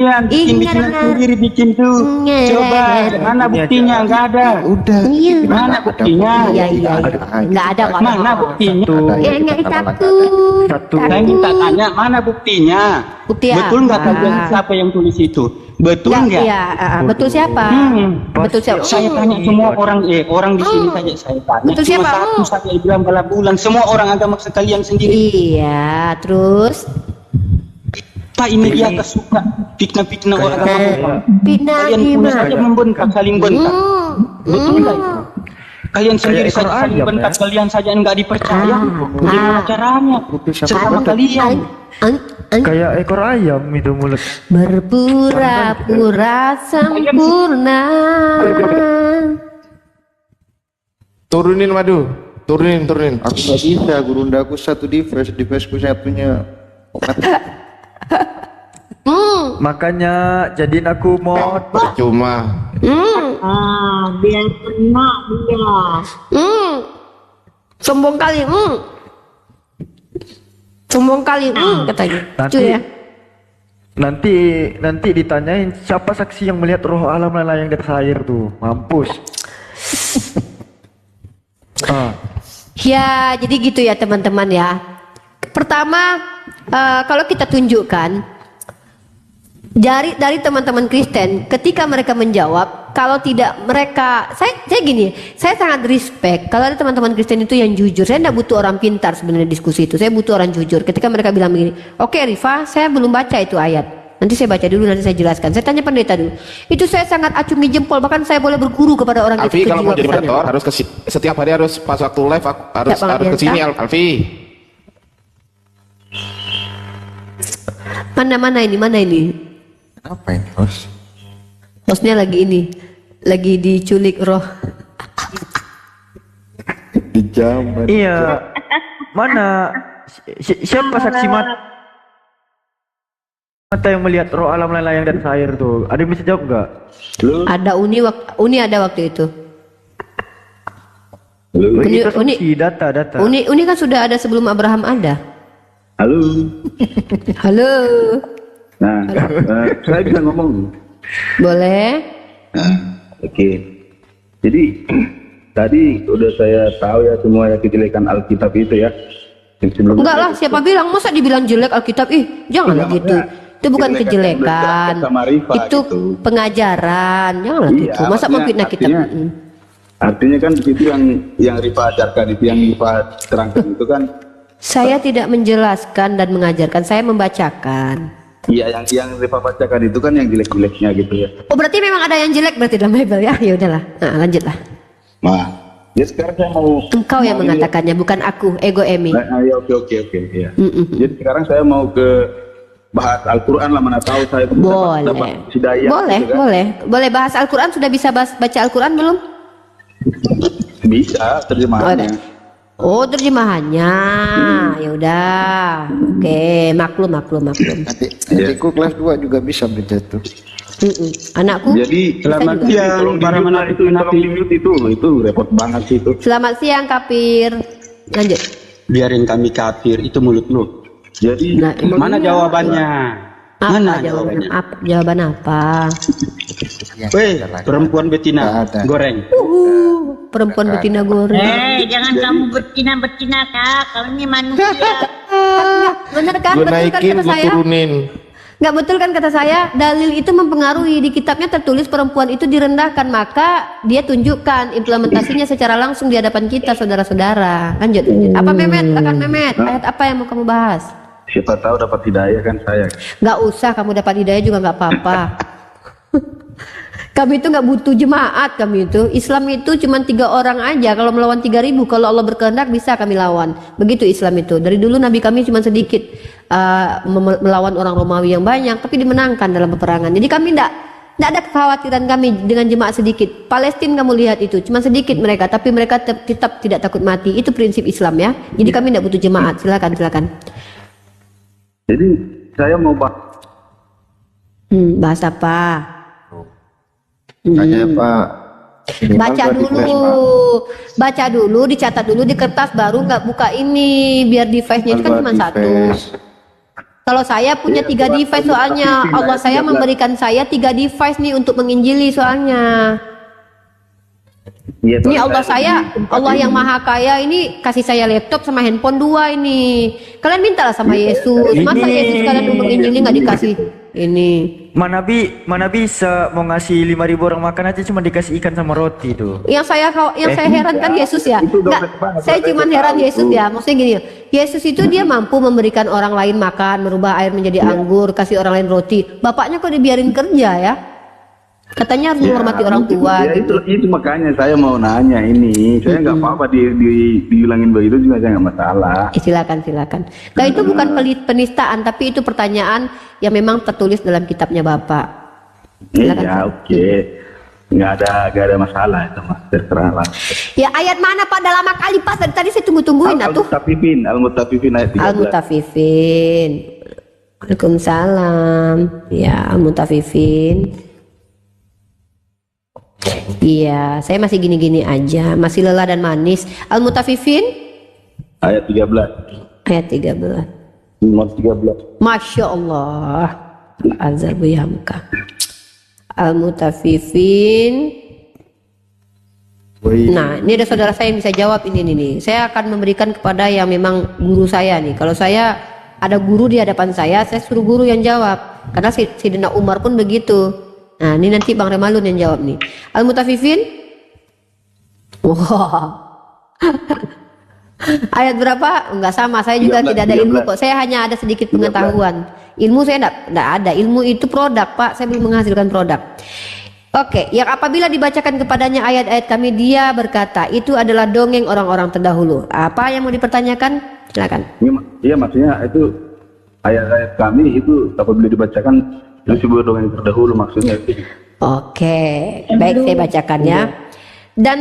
bikin sendiri bikin tuh. Coba mana buktinya? Nggak ada. Udah. Mana buktinya? Iya. Nggak ada kok. Mana buktinya? Satu. Saya minta tanya mana buktinya? Bukti Betul nggak kalian siapa yang tulis itu? Betul nggak? Iya, betul siapa? Betul siapa? Saya tanya semua orang di sini saja saya tanya. Betul Cuma siapa? satu saja bilang bulan semua orang agama sekalian sendiri. Iya, terus Pak ini dia kesuka fitnah-fitnah orang agama. Fitnah Kalian punya saja gimana? membentak, saling bentak. Betul nggak itu? Kalian sendiri saja saling bentak, kalian saja nggak dipercaya. Gimana caranya? Sesama kalian. Kayak ekor ayam itu mulut. Berpura-pura sempurna. Turunin Madu, turunin. Aku nggak bisa, gurunda aku satu device ku satunya. Makanya jadiin aku mod. percuma. Biar kena dia. Sombong kali. Sombong kali, katanya. Nanti, Cuy ya. nanti ditanyain siapa saksi yang melihat roh alam lain yang di atas air tuh. Mampus. Ya, jadi gitu ya teman-teman ya. Pertama, kalau kita tunjukkan dari teman-teman Kristen, ketika mereka menjawab, kalau tidak mereka, saya gini, saya sangat respect kalau ada teman-teman Kristen itu yang jujur. Saya tidak butuh orang pintar sebenarnya diskusi itu. Saya butuh orang jujur. Ketika mereka bilang begini, oke Rifa, saya belum baca itu ayat. Nanti saya baca dulu, nanti saya jelaskan. Saya tanya pendeta dulu. Itu saya sangat acungi jempol, bahkan saya boleh berguru kepada orang Alfi itu. kalau mau jadi moderator harus setiap hari harus pas waktu live harus ke sini Alfi. Mana ini? Apa ini host? Hostnya lagi diculik roh. Di zaman. Iya. Mana siapa saksi mata yang melihat roh alam lain yang dari air tuh? Ada yang bisa jawab nggak? Ada Uni ada waktu itu. Uni data. Uni kan sudah ada sebelum Abraham ada. Halo. Nah, saya bisa ngomong. Boleh. Oke. Jadi tadi udah saya tahu ya semua ya kejelekan Alkitab itu ya. Enggak lah, siapa bilang? Masa dibilang jelek Alkitab? Janganlah gitu. Itu bukan kejelekan. Itu pengajaran. Janganlah gitu. Masa memfitnah kitab? Artinya kan di situ yang Rifa ajarkan itu, yang Rifa terangkan itu kan. Saya tidak menjelaskan dan mengajarkan, saya membacakan. Iya, yang Rifa bacakan itu kan yang jelek-jeleknya gitu ya. Oh, berarti memang ada yang jelek berarti dalam Bible ya? Ya udahlah. Nah, lanjutlah. Nah, ya sekarang saya mau. Engkau yang mengatakannya, bukan aku, ego Emi. Ya, oke ya. Jadi sekarang saya mau ke bahas Al-Quran lah, mana tahu saya dapat hidayah. Boleh, gitu kan? boleh bahas Al-Quran. Sudah bisa baca Al-Quran belum? Bisa terjemahannya. Oh, terjemahannya. Ya udah. Oke, maklum. Adikku kelas 2 juga bisa baca tuh. Anakku. Jadi Selamat siang para itu repot banget sih itu. Selamat siang Kapir. Lanjut. Biarin kami kafir, itu mulut lu. Jadi Mana jawabannya? Mana jawabannya? Jawaban apa? Weh, perempuan betina goreng. Perempuan betina goreng. Jangan kamu betina kak. Kamu ini manusia. Bener kan? Gue Betul kan naikin, kata gue saya? turunin. Nggak betul kan kata saya? Dalil itu mempengaruhi. Di kitabnya tertulis perempuan itu direndahkan, maka dia tunjukkan implementasinya secara langsung di hadapan kita, saudara-saudara. Lanjut. Apa Mehmet? Silakan Mehmet. Ayat apa yang mau kamu bahas? siapa tahu dapat hidayah kan saya. Nggak usah kamu dapat hidayah juga nggak apa-apa. Kami itu nggak butuh jemaat, kami itu Islam itu cuma 3 orang aja. Kalau melawan 3.000, kalau Allah berkehendak bisa kami lawan. Begitu Islam itu. Dari dulu Nabi kami cuma sedikit melawan orang Romawi yang banyak, tapi dimenangkan dalam peperangan. Jadi kami nggak ada kekhawatiran kami dengan jemaat sedikit. Palestina kamu lihat itu cuma sedikit mereka, tapi mereka tetap tidak takut mati. Itu prinsip Islam ya. Jadi kami nggak butuh jemaat. Silakan. Jadi saya mau bahas apa? Tanya Pak. Baca dulu, dicatat dulu di kertas, baru nggak buka ini biar device-nya itu kan cuma 1. Kalau saya punya 3 device soalnya, Allah saya memberikan saya 3 device nih untuk menginjili soalnya. Iya, Ini Allah saya, Allah yang maha kaya ini kasih saya laptop sama handphone 2 ini. Kalian mintalah sama Yesus. Masa Yesus kalian mau menginjili nggak dikasih ini? Mana bisa mau ngasih 5.000 orang makan aja cuma dikasih ikan sama roti tuh. Yang saya heran kan Yesus ya. Nggak, saya cuma heran Yesus ya. Maksudnya gini, Yesus itu dia mampu memberikan orang lain makan, merubah air menjadi anggur, kasih orang lain roti. Bapaknya kok dibiarin kerja ya? Katanya harus menghormati orang tua. Ya, itu makanya saya mau nanya ini. Saya nggak apa-apa diulangin begitu juga, saya nggak masalah. Silakan. Nah itu bukan penistaan, tapi itu pertanyaan yang memang tertulis dalam kitabnya Bapak. Silakan. Ya oke. Nggak ada masalah itu mas, terserah lah. Ya ayat mana Pak? Udah lama kali Pak, tadi saya tungguin atuh. Al-Mutaffifin ayat 13. Al-Mutaffifin. Waalaikumsalam. Ya Al-Mutaffifin. Iya, saya masih gini-gini aja, masih lelah dan manis. Al-Mutaffifin Ayat 13. ayat 13. Nomor 13. Masya Allah. Azza wa Yamka. Al-Mutaffifin. Nah, ini ada saudara saya yang bisa jawab ini nih. Saya akan memberikan kepada yang memang guru saya nih. Kalau saya ada guru di hadapan saya suruh guru yang jawab. Karena Sayyidina Umar pun begitu. Nah, ini nanti Bang Remalun yang jawab nih. Al-Mutaffifin. Wah. Ayat berapa? Enggak sama. Saya juga 13, tidak ada ilmu 13. kok. Saya hanya ada sedikit pengetahuan. Ilmu saya enggak ada. Ilmu itu produk, Pak. Saya belum menghasilkan produk. Oke, yang apabila dibacakan kepadanya ayat-ayat kami, dia berkata, itu adalah dongeng orang-orang terdahulu. Apa yang mau dipertanyakan? Silakan. Iya maksudnya itu ayat-ayat kami itu apabila dibacakan itu sebuah dongeng terdahulu maksudnya itu. Oke, baik saya bacakan ya. Dan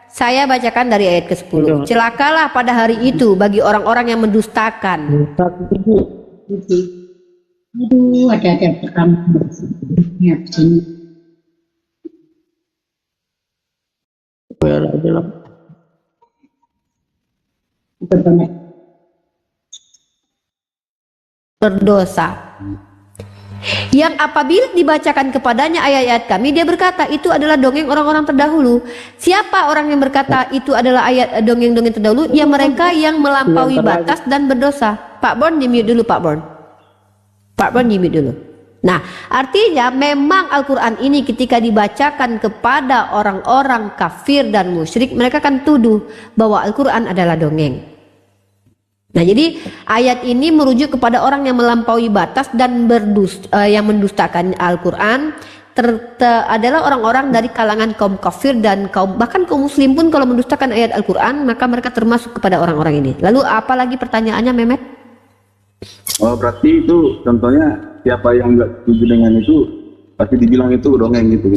saya bacakan dari ayat ke-10. Celakalah pada hari itu bagi orang-orang yang mendustakan. Aduh, ada pertama. Ya, sini. Berdosa. Yang apabila dibacakan kepadanya ayat-ayat kami, dia berkata itu adalah dongeng orang-orang terdahulu. Siapa orang yang berkata itu adalah ayat dongeng-dongeng terdahulu? Ya mereka yang melampaui batas dan berdosa. Pak Bon, di-mute dulu Pak Bon. Pak Bon, di-mute dulu. Nah, artinya memang Al-Quran ini ketika dibacakan kepada orang-orang kafir dan musyrik, mereka akan tuduh bahwa Al-Quran adalah dongeng. Nah, jadi ayat ini merujuk kepada orang yang melampaui batas dan yang mendustakan Al-Quran adalah orang-orang dari kalangan kaum kafir dan bahkan kaum muslim pun kalau mendustakan ayat Al-Quran maka mereka termasuk kepada orang-orang ini. Lalu apalagi pertanyaannya Mehmet? Oh berarti itu contohnya siapa yang nggak setuju dengan itu pasti dibilang itu dongeng gitu.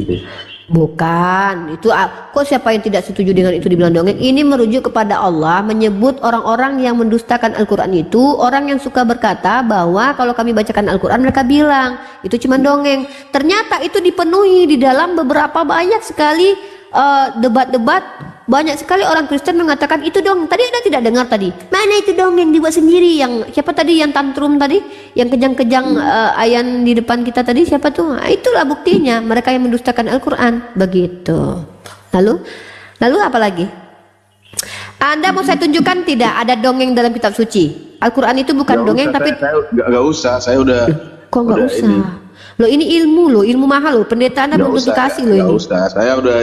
Bukan, itu kok siapa yang tidak setuju dengan itu dibilang dongeng? Ini merujuk kepada Allah menyebut orang-orang yang mendustakan Al-Quran itu orang yang suka berkata bahwa kalau kami bacakan Al-Quran mereka bilang itu cuma dongeng. Ternyata itu dipenuhi di dalam beberapa banyak sekali debat-debat. Banyak sekali orang Kristen mengatakan itu dong. Tadi Anda tidak dengar tadi? Mana itu dongeng dibuat sendiri? Yang siapa tadi yang tantrum tadi? Yang kejang-kejang ayan di depan kita tadi siapa tuh? Nah, itulah buktinya mereka yang mendustakan Al-Quran. Begitu. Lalu apa lagi? Anda mau saya tunjukkan tidak ada dongeng dalam kitab suci? Al-Quran itu bukan dongeng tapi nggak usah. Saya udah. Kok nggak usah? Loh ini ilmu mahal loh. Pendeta Anda belum dikasih loh ini. Nggak usah. Saya udah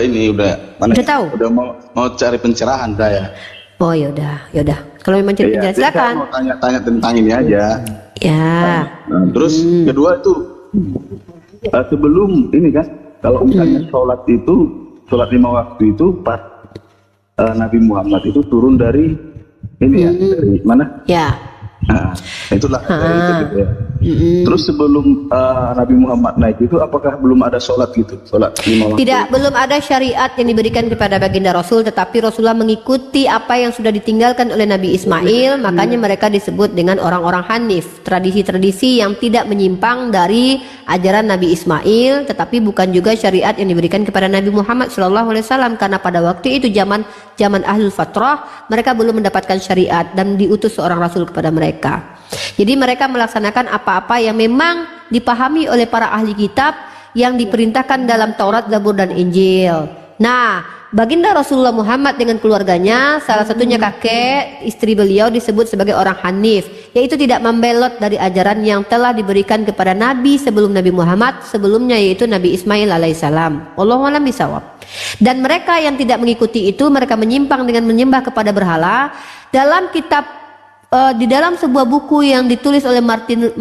Udah tahu? Udah mau cari pencerahan saya. Oh yaudah. Kalau memang cari pencerahan silakan. Saya mau tanya tentang ini aja. Ya. Nah, terus kedua itu sebelum ini kan, kalau misalnya sholat 5 waktu itu pas Nabi Muhammad itu turun dari ini ya, dari mana? Ya. Nah, itulah dari itu gitu ya. Terus sebelum Nabi Muhammad naik itu apakah belum ada sholat gitu? Sholat 5 waktu? Tidak, belum ada syariat yang diberikan kepada baginda Rasul, tetapi Rasulullah mengikuti apa yang sudah ditinggalkan oleh Nabi Ismail, makanya mereka disebut dengan orang-orang Hanif, tradisi-tradisi yang tidak menyimpang dari ajaran Nabi Ismail, tetapi bukan juga syariat yang diberikan kepada Nabi Muhammad SAW, karena pada waktu itu zaman ahlul fatrah, mereka belum mendapatkan syariat dan diutus seorang rasul kepada mereka. Jadi mereka melaksanakan apa-apa yang memang dipahami oleh para ahli kitab yang diperintahkan dalam Taurat, Zabur dan Injil. Nah, baginda Rasulullah Muhammad dengan keluarganya, salah satunya kakek istri beliau disebut sebagai orang Hanif, yaitu tidak membelot dari ajaran yang telah diberikan kepada Nabi sebelum Nabi Muhammad sebelumnya, yaitu Nabi Ismail alaihissalam. Wallahu a'lam bishawab. Dan mereka yang tidak mengikuti itu, mereka menyimpang dengan menyembah kepada berhala. Dalam kitab di dalam sebuah buku yang ditulis oleh Martin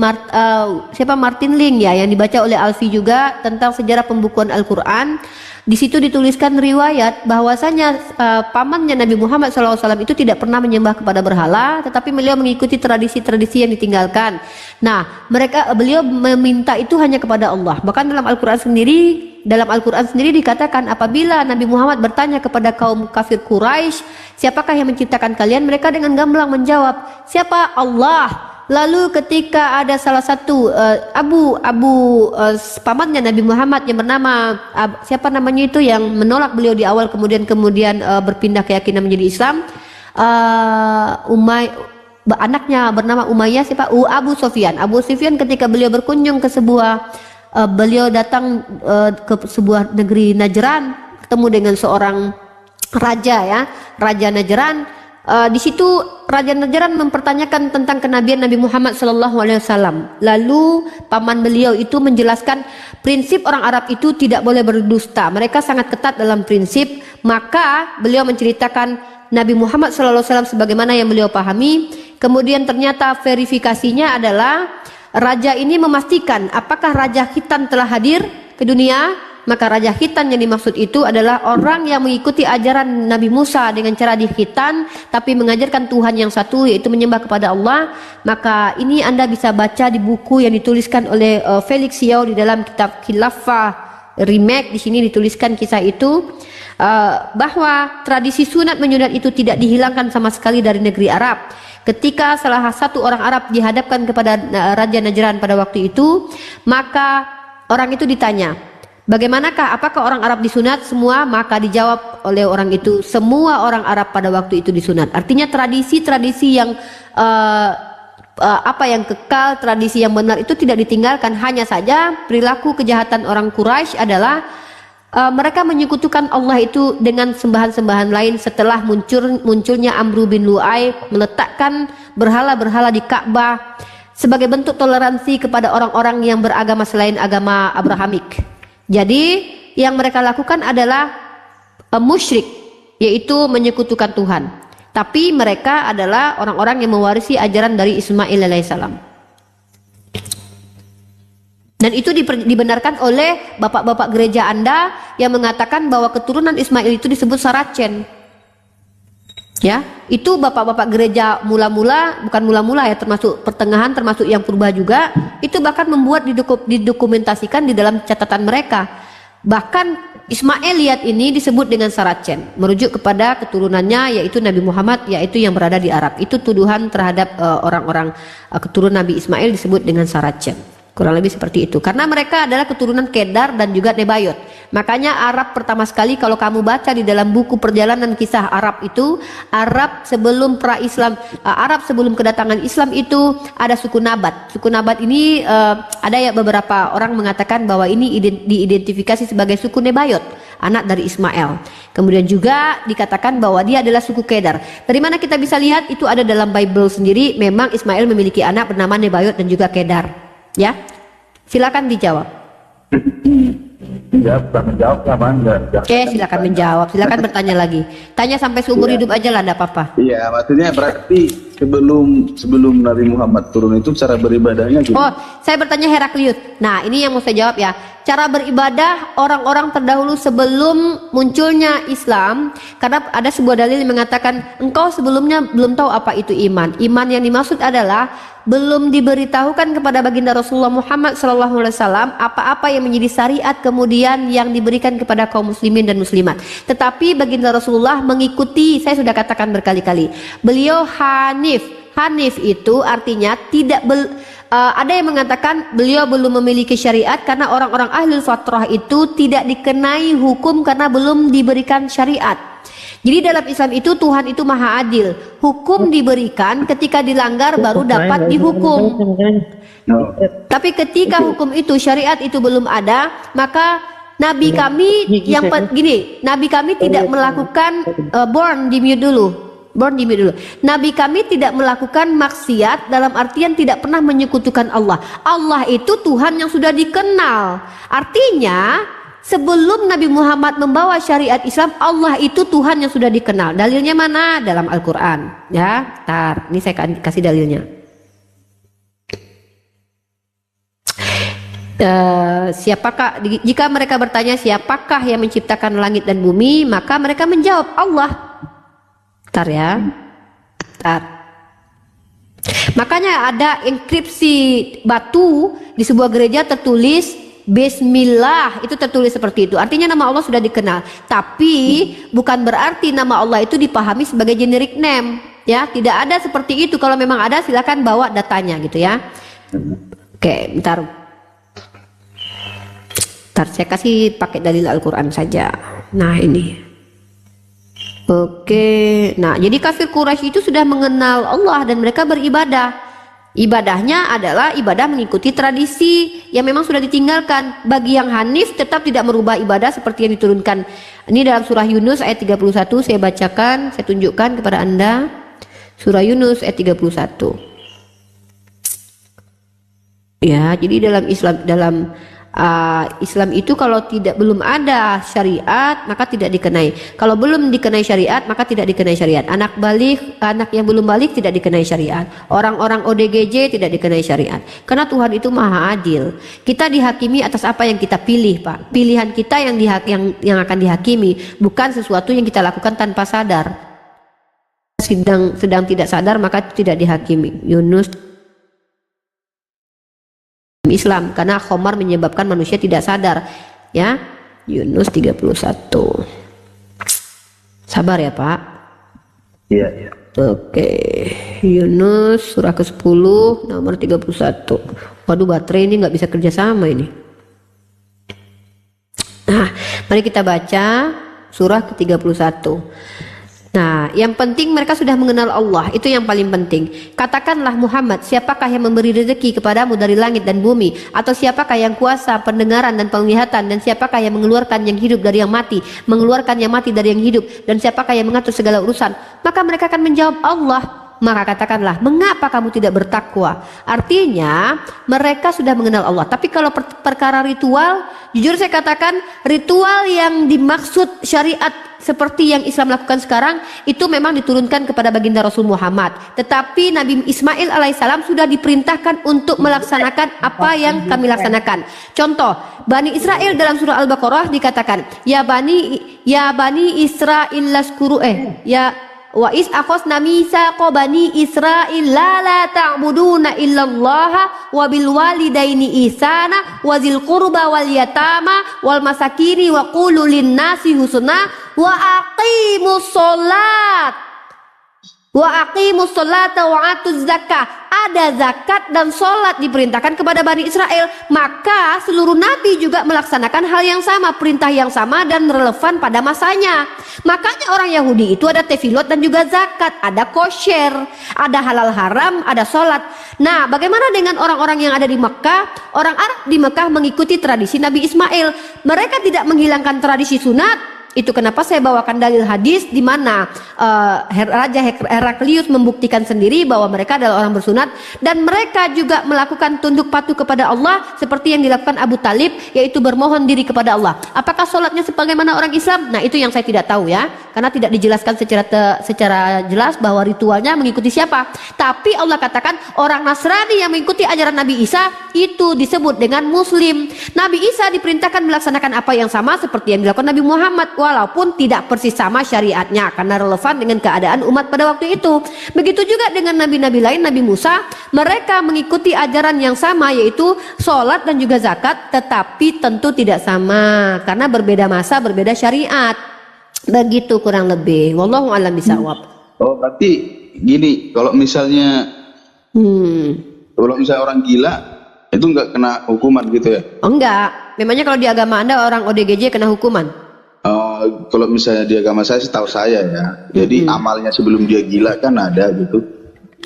Ling ya, yang dibaca oleh Alfi juga, tentang sejarah pembukuan Al-Quran. Di situ dituliskan riwayat bahwasanya pamannya Nabi Muhammad SAW itu tidak pernah menyembah kepada berhala, tetapi beliau mengikuti tradisi-tradisi yang ditinggalkan. Nah, beliau meminta itu hanya kepada Allah. Bahkan dalam Al-Quran sendiri dikatakan, apabila Nabi Muhammad bertanya kepada kaum kafir Quraisy, siapakah yang menciptakan kalian? Mereka dengan gamblang menjawab, siapa? Allah. Lalu ketika ada salah satu pamannya Nabi Muhammad yang bernama siapa namanya itu, yang menolak beliau di awal, kemudian berpindah keyakinan menjadi Islam, anaknya bernama Umayyah, siapa? Abu Sufyan. Abu Sufyan ketika beliau berkunjung ke beliau datang ke sebuah negeri Najran, ketemu dengan seorang raja ya, Raja Najran. Di situ Raja Najran mempertanyakan tentang kenabian Nabi Muhammad SAW. Lalu paman beliau itu menjelaskan prinsip orang Arab itu tidak boleh berdusta. Mereka sangat ketat dalam prinsip. Maka beliau menceritakan Nabi Muhammad SAW sebagaimana yang beliau pahami. Kemudian ternyata verifikasinya adalah raja ini memastikan apakah Raja Khitan telah hadir ke dunia. Maka Raja Khitan yang dimaksud itu adalah orang yang mengikuti ajaran Nabi Musa dengan cara dikhitan, tapi mengajarkan Tuhan yang satu, yaitu menyembah kepada Allah. Maka ini Anda bisa baca di buku yang dituliskan oleh Felix Yao di dalam kitab Khilafah Remake. Di sini dituliskan kisah itu, bahwa tradisi sunat menyunat itu tidak dihilangkan sama sekali dari negeri Arab. Ketika salah satu orang Arab dihadapkan kepada Raja Najran pada waktu itu, maka orang itu ditanya, bagaimanakah, apakah orang Arab disunat semua? Maka dijawab oleh orang itu, semua orang Arab pada waktu itu disunat. Artinya tradisi-tradisi yang yang kekal, tradisi yang benar itu tidak ditinggalkan. Hanya saja perilaku kejahatan orang Quraisy adalah mereka menyekutukan Allah itu dengan sembahan-sembahan lain setelah munculnya Amru bin Lu'ay meletakkan berhala-berhala di Ka'bah sebagai bentuk toleransi kepada orang-orang yang beragama selain agama Abrahamik. Jadi yang mereka lakukan adalah musyrik, yaitu menyekutukan Tuhan. Tapi mereka adalah orang-orang yang mewarisi ajaran dari Ismail alaihissalam. Dan itu dibenarkan oleh bapak-bapak gereja Anda yang mengatakan bahwa keturunan Ismail itu disebut Saracen. Ya, itu bapak-bapak gereja bukan mula-mula ya, termasuk pertengahan, termasuk yang purba juga, itu bahkan membuat didokumentasikan di dalam catatan mereka. Bahkan Ismailiyat ini disebut dengan Saracen, merujuk kepada keturunannya yaitu Nabi Muhammad, yaitu yang berada di Arab. Itu tuduhan terhadap orang-orang keturunan Nabi Ismail disebut dengan Saracen. Kurang lebih seperti itu. Karena mereka adalah keturunan Kedar dan juga Nebayot. Makanya Arab pertama sekali, kalau kamu baca di dalam buku perjalanan kisah Arab itu, Arab sebelum pra-Islam, Arab sebelum kedatangan Islam itu ada suku Nabat. Suku Nabat ini ada ya beberapa orang mengatakan bahwa ini diidentifikasi sebagai suku Nebayot, anak dari Ismail. Kemudian juga dikatakan bahwa dia adalah suku Kedar. Dari mana kita bisa lihat itu ada dalam Bible sendiri, memang Ismail memiliki anak bernama Nebayot dan juga Kedar. Ya, silakan dijawab. Ya, sudah menjawab lah, Bang. Oke, silakan menjawab. Silakan bertanya lagi. Tanya sampai seumur hidup aja lah, enggak apa-apa. Iya, maksudnya berarti sebelum Nabi Muhammad turun itu cara beribadahnya gitu. Oh, saya bertanya Heraklius. Nah, ini yang mau saya jawab ya. Cara beribadah orang-orang terdahulu sebelum munculnya Islam, karena ada sebuah dalil yang mengatakan engkau sebelumnya belum tahu apa itu iman. Iman yang dimaksud adalah belum diberitahukan kepada baginda Rasulullah Muhammad SAW apa-apa yang menjadi syariat kemudian yang diberikan kepada kaum muslimin dan muslimat. Tetapi baginda Rasulullah mengikuti, saya sudah katakan berkali-kali, beliau Hanif. Hanif itu artinya ada yang mengatakan beliau belum memiliki syariat karena orang-orang ahlul fatrah itu tidak dikenai hukum karena belum diberikan syariat. Jadi dalam Islam itu Tuhan itu maha adil. Hukum diberikan, ketika dilanggar baru dapat dihukum. Tapi ketika hukum itu, syariat itu belum ada, maka Nabi kami Nabi kami tidak melakukan born di mute dulu. Nabi kami tidak melakukan maksiat dalam artian tidak pernah menyekutukan Allah. Allah itu Tuhan yang sudah dikenal. Artinya sebelum Nabi Muhammad membawa syariat Islam, Allah itu Tuhan yang sudah dikenal. Dalilnya mana? Dalam Al-Quran. Ya, tar. Ini saya kasih dalilnya. Siapakah? Jika mereka bertanya siapakah yang menciptakan langit dan bumi, maka mereka menjawab Allah. Tar ya. Tar. Makanya ada inskripsi batu di sebuah gereja tertulis Bismillah, itu tertulis seperti itu. Artinya nama Allah sudah dikenal. Tapi bukan berarti nama Allah itu dipahami sebagai generic name. Ya, tidak ada seperti itu. Kalau memang ada silakan bawa datanya gitu ya. Oke, bentar saya kasih pakai dalil Al-Quran saja. Nah ini. Oke, nah jadi kafir Quraisy itu sudah mengenal Allah dan mereka beribadah. Ibadahnya adalah ibadah mengikuti tradisi yang memang sudah ditinggalkan. Bagi yang hanif tetap tidak merubah ibadah seperti yang diturunkan. Ini dalam surah Yunus ayat 31, saya bacakan, saya tunjukkan kepada Anda. Surah Yunus ayat 31. Ya, jadi dalam Islam itu kalau belum ada syariat maka tidak dikenai. Kalau belum dikenai syariat maka tidak dikenai syariat. Anak yang belum balik tidak dikenai syariat. Orang-orang ODGJ tidak dikenai syariat. Karena Tuhan itu maha adil. Kita dihakimi atas apa yang kita pilih, Pak. Pilihan kita yang akan dihakimi, bukan sesuatu yang kita lakukan tanpa sadar. Sedang tidak sadar maka tidak dihakimi. Yunus Islam, karena khamar menyebabkan manusia tidak sadar ya. Yunus 31. Sabar ya Pak. Iya. Oke, Yunus surah ke-10 nomor 31. Waduh, baterai ini nggak bisa kerja sama ini. Nah, mari kita baca surah ke-31. Nah, yang penting mereka sudah mengenal Allah, itu yang paling penting. Katakanlah Muhammad, siapakah yang memberi rezeki kepadamu dari langit dan bumi? Atau siapakah yang kuasa pendengaran dan penglihatan? Dan siapakah yang mengeluarkan yang hidup dari yang mati, mengeluarkan yang mati dari yang hidup? Dan siapakah yang mengatur segala urusan? Maka mereka akan menjawab Allah. Maka katakanlah, mengapa kamu tidak bertakwa? Artinya mereka sudah mengenal Allah. Tapi kalau perkara ritual, jujur saya katakan ritual yang dimaksud syariat seperti yang Islam lakukan sekarang itu memang diturunkan kepada baginda Rasul Muhammad. Tetapi Nabi Ismail alaihissalam sudah diperintahkan untuk melaksanakan apa yang kami laksanakan. Contoh, Bani Israel dalam surah Al-Baqarah dikatakan, ya bani Israil laskuru wa is akhosna mitsaqa bani Israil la ta'buduna illallaha wa bil walidaini ihsana wa zil qurba wal yatama wal masakini wa qulu lin nasi husna wa aqimus sholata wa atuz zakah. Ada zakat dan sholat diperintahkan kepada Bani Israel, maka seluruh nabi juga melaksanakan hal yang sama, perintah yang sama dan relevan pada masanya. Makanya orang Yahudi itu ada tefilot dan juga zakat, ada kosher, ada halal haram, ada sholat. Nah, bagaimana dengan orang-orang yang ada di Mekah? Orang Arab di Mekah mengikuti tradisi Nabi Ismail. Mereka tidak menghilangkan tradisi sunat. Itu kenapa saya bawakan dalil hadis di mana Raja Heraklius membuktikan sendiri bahwa mereka adalah orang bersunat, dan mereka juga melakukan tunduk patuh kepada Allah seperti yang dilakukan Abu Talib, yaitu bermohon diri kepada Allah. Apakah sholatnya sebagaimana orang Islam? Nah, itu yang saya tidak tahu ya, karena tidak dijelaskan secara jelas bahwa ritualnya mengikuti siapa. Tapi Allah katakan orang Nasrani yang mengikuti ajaran Nabi Isa itu disebut dengan Muslim. Nabi Isa diperintahkan melaksanakan apa yang sama seperti yang dilakukan Nabi Muhammad, walaupun tidak persis sama syariatnya karena relevan dengan keadaan umat pada waktu itu. Begitu juga dengan nabi-nabi lain. Nabi Musa, mereka mengikuti ajaran yang sama, yaitu sholat dan juga zakat, tetapi tentu tidak sama karena berbeda masa, berbeda syariat. Begitu kurang lebih. Wallahu a'lam bishawab. Oh, berarti gini, kalau misalnya Kalau misalnya orang gila itu nggak kena hukuman gitu ya? Oh, enggak. Memangnya kalau di agama Anda orang ODGJ kena hukuman? Kalau misalnya di agama saya, setahu saya ya. Jadi amalnya sebelum dia gila kan ada gitu.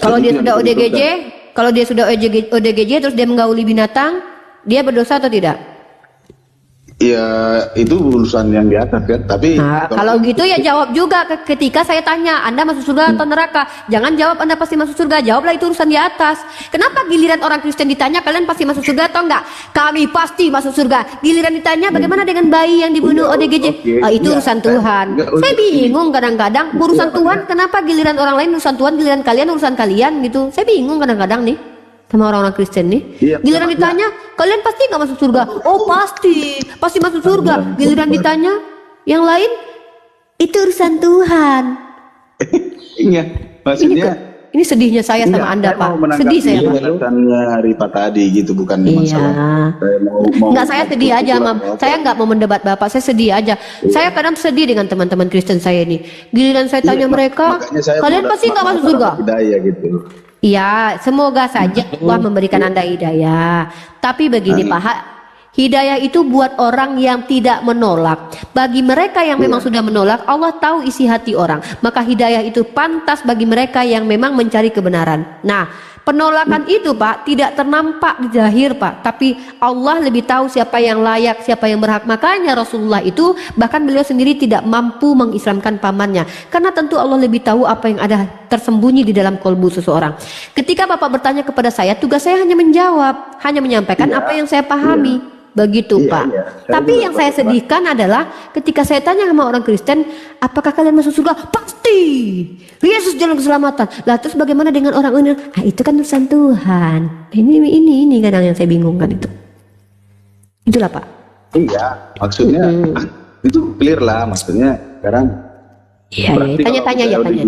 Kalau Jadi dia itu sudah yang ODGJ, dibutuhkan. kalau dia sudah ODGJ terus dia menggauli binatang, dia berdosa atau tidak? Ya itu urusan yang di atas kan. Tapi Nah, kalau gitu ya jawab juga ketika saya tanya Anda masuk surga atau neraka. Jangan jawab Anda pasti masuk surga, jawablah itu urusan di atas. Kenapa giliran orang Kristen ditanya kalian pasti masuk surga atau enggak? Kami pasti masuk surga. Giliran ditanya bagaimana dengan bayi yang dibunuh ODGJ? Itu urusan Tuhan. Saya bingung kadang-kadang urusan Tuhan, kenapa giliran orang lain urusan Tuhan, giliran kalian urusan kalian gitu. Saya bingung kadang-kadang nih sama orang-orang Kristen nih. Iya, Giliran ditanya, kalian pasti nggak masuk surga. Oh pasti masuk surga. Giliran ditanya, yang lain itu urusan Tuhan. iya, maksudnya Ini sedihnya saya sama Anda, Pak. Sedih saya, Pak. Alasannya Rifa tadi gitu, bukan Iya. masalah. Saya Enggak, saya sedih aja, Mam. Saya nggak mau mendebat Bapak. Saya sedih aja. Saya kadang sedih dengan teman-teman Kristen saya ini. Giliran saya tanya mereka, Makanya saya kalian pasti nggak masuk surga. Hidayah gitu. Iya, semoga saja Allah memberikan Anda hidayah. Tapi begini Pak, hidayah itu buat orang yang tidak menolak. Bagi mereka yang memang sudah menolak, Allah tahu isi hati orang. Maka hidayah itu pantas bagi mereka yang memang mencari kebenaran. Nah, penolakan itu Pak tidak ternampak di zahir Pak, tapi Allah lebih tahu siapa yang layak, siapa yang berhak. Makanya Rasulullah itu bahkan beliau sendiri tidak mampu mengislamkan pamannya, karena tentu Allah lebih tahu apa yang ada tersembunyi di dalam kolbu seseorang. Ketika Bapak bertanya kepada saya, tugas saya hanya menjawab, hanya menyampaikan apa yang saya pahami. Begitu Pak. Tapi yang saya sedihkan adalah ketika saya tanya sama orang Kristen, apakah kalian masuk surga? Pasti. Yesus jalan keselamatan. Lah terus bagaimana dengan orang ini? Ah, itu kan urusan Tuhan. Ini kadang yang saya bingungkan itu. Itulah Pak. Iya, maksudnya itu clear lah, maksudnya sekarang. Iya, berarti tanya-tanya ya kalau tanya.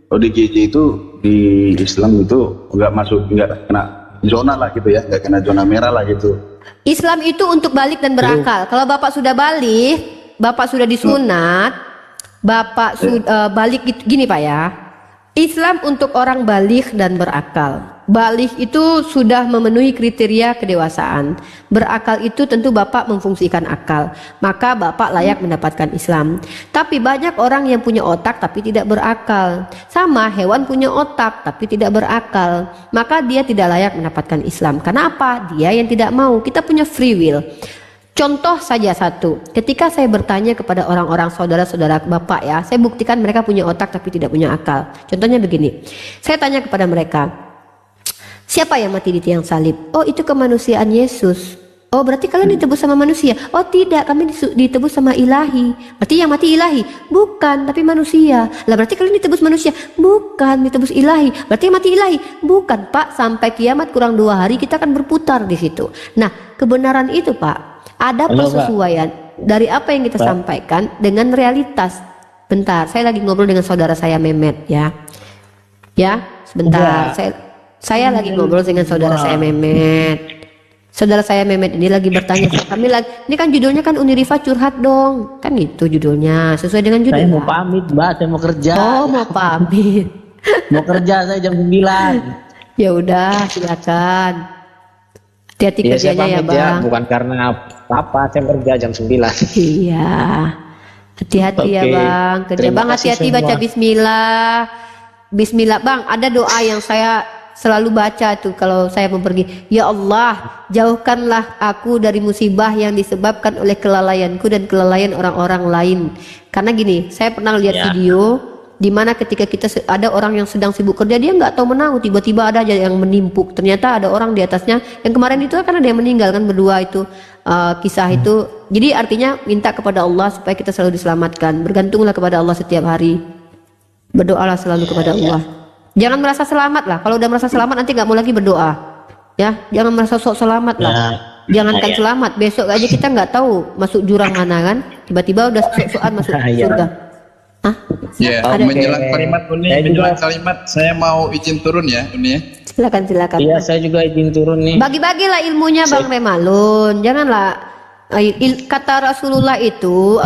ODGJ itu di Islam itu nggak kena zona lah gitu ya, nggak kena zona merah lah gitu. Islam itu untuk balik dan berakal. Kalau Bapak sudah balik, Bapak sudah disunat, Bapak sudah balik gini Pak ya. Islam untuk orang balik dan berakal. Balik itu sudah memenuhi kriteria kedewasaan. Berakal itu tentu Bapak memfungsikan akal. Maka Bapak layak mendapatkan Islam. Tapi banyak orang yang punya otak tapi tidak berakal. Sama hewan punya otak tapi tidak berakal. Maka dia tidak layak mendapatkan Islam. Karena apa? Dia yang tidak mau. Kita punya free will. Contoh saja satu, ketika saya bertanya kepada orang-orang saudara-saudara Bapak ya, saya buktikan mereka punya otak tapi tidak punya akal. Contohnya begini, saya tanya kepada mereka, siapa yang mati di tiang salib? Oh itu kemanusiaan Yesus. Oh berarti kalian ditebus sama manusia? Oh tidak, kami ditebus sama ilahi. Berarti yang mati ilahi? Bukan, tapi manusia. Lah berarti kalian ditebus manusia? Bukan, ditebus ilahi. Berarti yang mati ilahi? Bukan Pak, sampai kiamat kurang 2 hari kita akan berputar di situ. Nah kebenaran itu Pak, ada persesuaian dari apa yang kita sampaikan dengan realitas. Bentar, saya lagi ngobrol dengan saudara saya Mehmet ya. Ya, sebentar. Saya lagi ngobrol dengan saudara saya Mehmet. Saudara saya Mehmet ini lagi bertanya, ini kan judulnya kan Unirifa curhat dong. Kan itu judulnya, sesuai dengan judul. Saya mau pamit, Mbak, saya mau kerja. Oh, mau pamit. Mau kerja saya jam 9. Ya udah, silakan. Hati-hati Iya, saya kerjanya ya, pamit Bang. bukan karena apa, saya kerja jam 9. Iya. Hati-hati ya, Oke. Bang. Kerja Terima Bang, kasih hati-hati semua. baca bismillah. Bismillah, Bang. Ada doa yang saya selalu baca tuh kalau saya mau pergi. Ya Allah, jauhkanlah aku dari musibah yang disebabkan oleh kelalaianku dan kelalaian orang-orang lain. Karena gini, saya pernah lihat video di mana ketika ada orang yang sedang sibuk kerja, dia nggak tahu menahu, tiba-tiba ada aja yang menimpuk. Ternyata ada orang di atasnya. Yang kemarin itu kan ada yang meninggal kan berdua itu, kisah itu. Jadi artinya minta kepada Allah supaya kita selalu diselamatkan. Bergantunglah kepada Allah setiap hari. Berdoalah selalu kepada Allah. Jangan merasa selamat lah. Kalau udah merasa selamat nanti nggak mau lagi berdoa. Ya, jangan merasa sok selamat lah. Jangankan selamat, besok aja kita nggak tahu masuk jurang mana kan. Tiba-tiba udah sok-sokan masuk surga. Hah? Ya, menjelang kalimat Uni, menjelang kalimat saya mau izin turun ya, Uni ya. Silakan. Iya, saya juga izin turun nih. Bagi-bagilah ilmunya Bang Remalun. Janganlah kata Rasulullah itu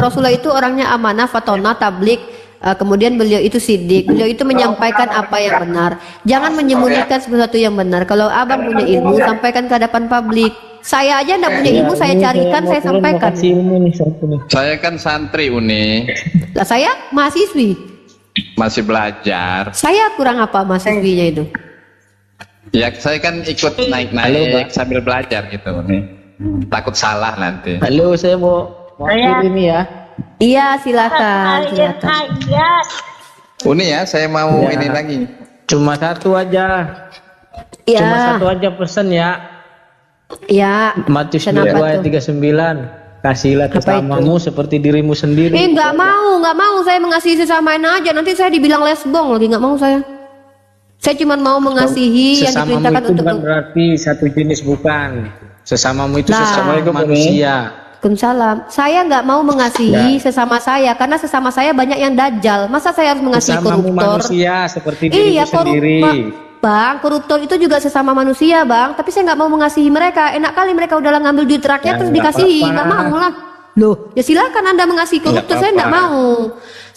orangnya amanah, fatona, tablik, kemudian beliau itu sidik, beliau itu menyampaikan apa yang benar. Jangan menyembunyikan sesuatu yang benar. Kalau abang punya ilmu, sampaikan ke hadapan publik. Saya aja enggak punya ilmu, saya carikan, saya sampaikan. Saya kan santri Uni, Lah saya mahasiswi. masih belajar. Saya kurang apa mahasiswinya itu? Ya saya kan ikut naik-naik sambil belajar gitu Uni. Takut salah nanti. Halo, saya mau Saya- ini ya. Iya, silakan, silakan. Iya. Uni ya, saya mau Ya. ini lagi. Cuma satu aja. Cuma Ya, satu aja pesan ya. ya. Matius Kenapa 22 ayat tuh? 39. Kasihlah Apa sesamamu seperti dirimu sendiri. Nggak mau saya mengasihi sesama aja. Nanti saya dibilang lesbong lagi, nggak mau saya. Saya cuma mau mengasihi yang Sesamamu diperintahkan itu untuk. bukan berarti satu jenis, bukan. Sesamamu itu Nah. sesama manusia. Waalaikumsalam. Saya nggak mau mengasihi sesama saya karena sesama saya banyak yang dajjal. Masa saya harus mengasihi Sesamamu koruptor? manusia seperti dirimu Iya, sendiri. Bang, koruptor itu juga sesama manusia, Bang. Tapi saya nggak mau mengasihi mereka. Enak kali mereka udah ngambil duit rakyat Ya, terus nggak dikasihi. apa-apa. Nggak mau lah. Loh, ya silakan Anda mengasihi koruptor. Nggak Saya nggak apa-apa. mau.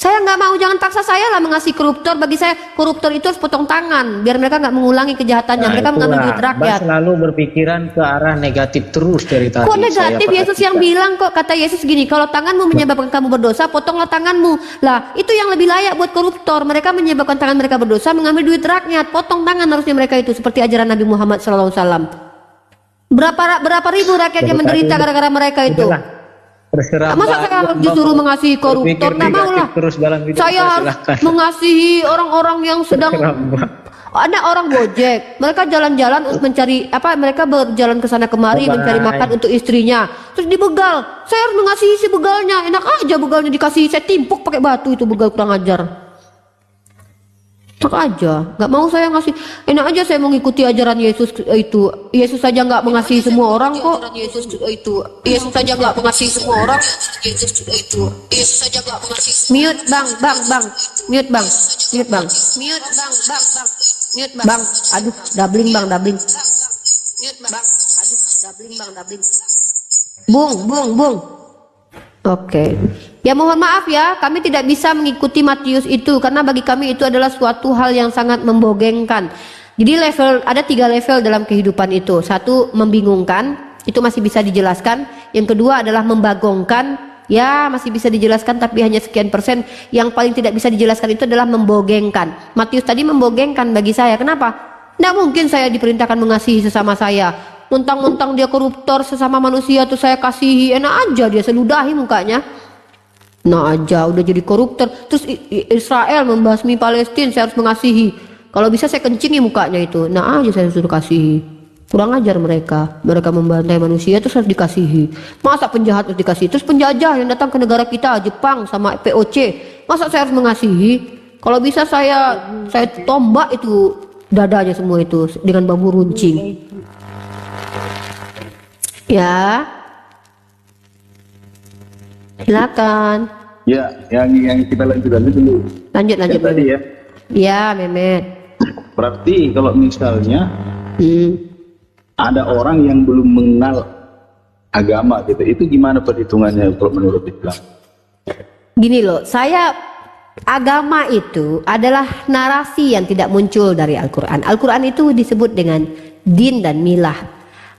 Saya nggak mau. Jangan paksa saya lah mengasihi koruptor. Bagi saya koruptor itu harus potong tangan biar mereka nggak mengulangi kejahatannya. Nah, mereka mengambil itulah. duit Bang rakyat. selalu berpikiran ke arah negatif terus dari tadi. Kok negatif? Saya Yesus yang bilang kok, kata Yesus gini, kalau tanganmu menyebabkan kamu berdosa, potonglah tanganmu. Lah, itu yang lebih layak buat koruptor. Mereka menyebabkan tangan mereka berdosa, mengambil duit rakyat, potong tangan harusnya mereka itu, seperti ajaran Nabi Muhammad SAW. Berapa ribu rakyat yang menderita gara-gara mereka itu? Udahlah. Terserah. Masa Bang. saya harus disuruh mengasihi Berpikir koruptor? Nggak mau negatif lah. terus dalam hidup Saya harus silakan. mengasihi orang-orang yang sedang. Terserah, Bang. Ada orang Gojek, mereka jalan-jalan untuk mencari apa? Mereka berjalan ke sana kemari Bye-bye. mencari makan untuk istrinya. Terus dibegal. Saya harus mengasihi si begalnya. Enak aja begalnya dikasih. Saya timpuk pakai batu itu begal kurang ajar. Enak aja. Nggak mau saya ngasih. Enak aja saya mengikuti ajaran Yesus itu. Yesus saja nggak mengasihi semua orang kok. Yesus itu. Yesus saja nggak mengasihi semua orang. Yesus itu. Yesus saja nggak mengasihi. Mute bang. Mute bang. Mute bang. Mute bang. Aduh, doubling bang. Mute bang. Aduh, doubling. Bung. Oke. Ya mohon maaf ya, kami tidak bisa mengikuti Matius itu karena bagi kami itu adalah suatu hal yang sangat membogengkan. Jadi ada 3 level dalam kehidupan itu. Satu, membingungkan, itu masih bisa dijelaskan. Yang kedua adalah membagongkan, ya masih bisa dijelaskan tapi hanya sekian persen. Yang paling tidak bisa dijelaskan itu adalah membogengkan. Matius tadi membogengkan bagi saya. Kenapa? Tidak mungkin saya diperintahkan mengasihi sesama saya. Mentang-mentang dia koruptor sesama manusia tuh saya kasihi. Enak aja dia seludahi mukanya. Nah aja udah jadi koruptor. Terus Israel membasmi Palestina, saya harus mengasihi. Kalau bisa saya kencingi mukanya itu. Nah aja saya suruh kasihi. Kurang ajar mereka. Mereka membantai manusia terus harus dikasihi. Masa penjahat harus dikasihi? Terus penjajah yang datang ke negara kita, Jepang sama POC, masa saya harus mengasihi? Kalau bisa saya tombak itu dadanya semua itu dengan bambu runcing. Ya. Silakan. Ya, yang kita lanjutkan dulu. Lanjut Yang tadi Mehmet. ya. Ya, Mehmet. Berarti kalau misalnya ada orang yang belum mengenal agama gitu, itu gimana perhitungannya kalau menurut Islam? Gini loh, agama itu adalah narasi yang tidak muncul dari Al-Quran. Al-Quran itu disebut dengan din dan milah.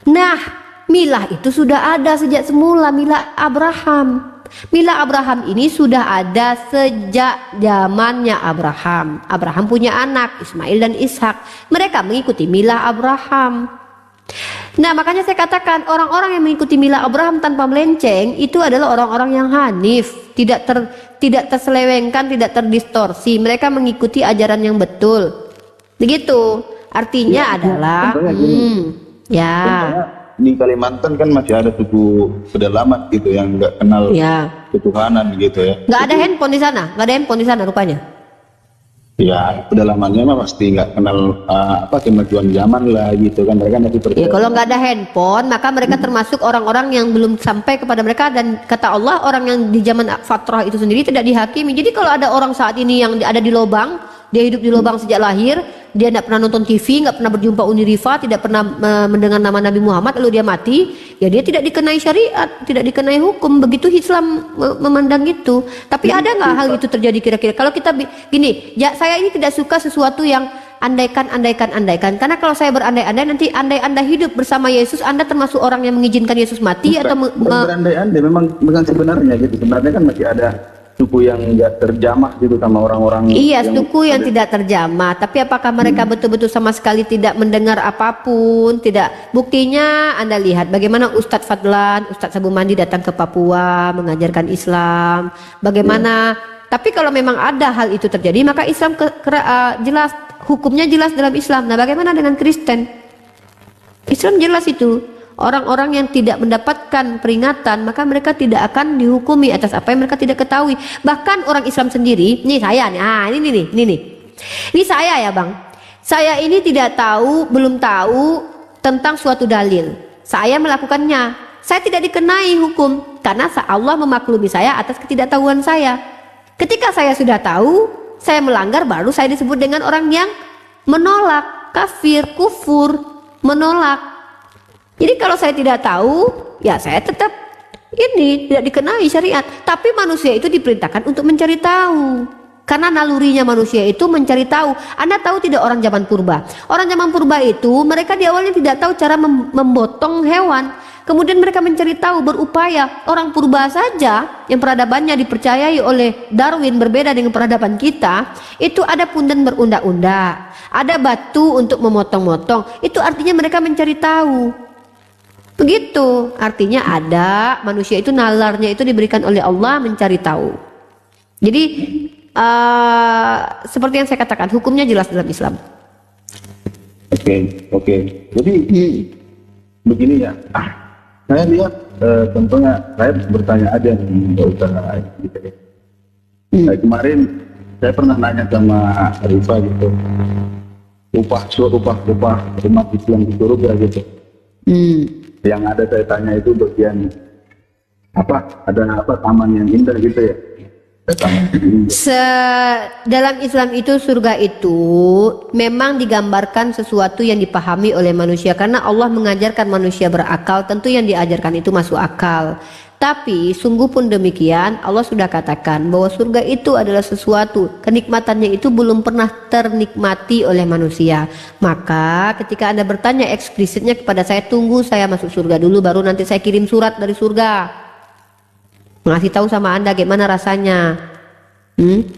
Nah, milah itu sudah ada sejak semula, milah Abraham. Milah Abraham ini sudah ada sejak zamannya Abraham. Abraham punya anak, Ismail dan Ishak. Mereka mengikuti milah Abraham. Nah, makanya saya katakan orang-orang yang mengikuti milah Abraham tanpa melenceng itu adalah orang-orang yang hanif, tidak terselewengkan, tidak terdistorsi. Mereka mengikuti ajaran yang betul. Begitu. Artinya adalah Di Kalimantan kan masih ada suku pedalaman gitu yang nggak kenal ketuhanan gitu ya. Nggak ada handphone di sana, rupanya. Ya, pedalamannya mah pasti nggak kenal kemajuan zaman lah gitu kan, mereka masih percaya. Ya, kalau nggak ada handphone, maka mereka termasuk orang-orang yang belum sampai kepada mereka, dan kata Allah orang yang di zaman fatrah itu sendiri tidak dihakimi. Jadi kalau ada orang saat ini yang ada di lubang, dia hidup di lubang sejak lahir, dia tidak pernah nonton TV, nggak pernah berjumpa Uni Rifa, tidak pernah mendengar nama Nabi Muhammad, lalu dia mati, ya dia tidak dikenai syariat, tidak dikenai hukum. Begitu Islam memandang itu. Tapi ada nggak hal itu terjadi kira-kira? Kalau kita gini, ya saya ini tidak suka sesuatu yang andaikan. Karena kalau saya berandai-andai, nanti andai-andai hidup bersama Yesus, Anda termasuk orang yang mengizinkan Yesus mati atau berandai-andai memang sebenarnya gitu. Sebenarnya kan masih ada suku yang nggak terjamah gitu sama orang-orang. Iya, suku yang tidak terjamah. Tapi apakah mereka betul-betul sama sekali tidak mendengar apapun? Tidak. Buktinya Anda lihat bagaimana Ustadz Fadlan, Ustadz Sabu Mandi datang ke Papua mengajarkan Islam. Bagaimana? Tapi kalau memang ada hal itu terjadi, maka Islam jelas. Hukumnya jelas dalam Islam. Nah, bagaimana dengan Kristen? Islam jelas itu. Orang-orang yang tidak mendapatkan peringatan, maka mereka tidak akan dihukumi atas apa yang mereka tidak ketahui. Bahkan orang Islam sendiri, nih saya nih, ini saya ya Bang. Saya ini belum tahu tentang suatu dalil. Saya melakukannya. Saya tidak dikenai hukum karena Allah memaklumi saya atas ketidaktahuan saya. Ketika saya sudah tahu, saya melanggar, baru saya disebut dengan orang yang menolak, kafir, kufur, menolak. Jadi kalau saya tidak tahu, ya saya tetap tidak dikenai syariat. Tapi manusia itu diperintahkan untuk mencari tahu. Karena nalurinya manusia itu mencari tahu. Anda tahu tidak orang zaman purba? Orang zaman purba itu mereka di awalnya tidak tahu cara membotong hewan. Kemudian mereka mencari tahu, berupaya. Orang purba saja yang peradabannya dipercayai oleh Darwin berbeda dengan peradaban kita, itu ada pundan berunda-unda, ada batu untuk memotong-motong. Itu artinya mereka mencari tahu. Begitu, artinya ada manusia itu nalarnya itu diberikan oleh Allah mencari tahu. Jadi seperti yang saya katakan, hukumnya jelas dalam Islam. Oke. Jadi begini ya. Saya lihat contohnya, saya bertanya aja nih, nggak usah gitu ya. Kemarin saya pernah nanya sama Rifa gitu, upah umat Islam di surga gitu. Yang ada saya tanya itu bagian ada taman yang indah gitu ya. Dalam Islam itu surga itu memang digambarkan sesuatu yang dipahami oleh manusia, karena Allah mengajarkan manusia berakal, tentu yang diajarkan itu masuk akal. Tapi sungguh pun demikian, Allah sudah katakan bahwa surga itu adalah sesuatu, kenikmatannya itu belum pernah ternikmati oleh manusia. Maka ketika Anda bertanya eksplisitnya kepada saya, tunggu saya masuk surga dulu, baru nanti saya kirim surat dari surga ngasih tahu sama Anda gimana rasanya.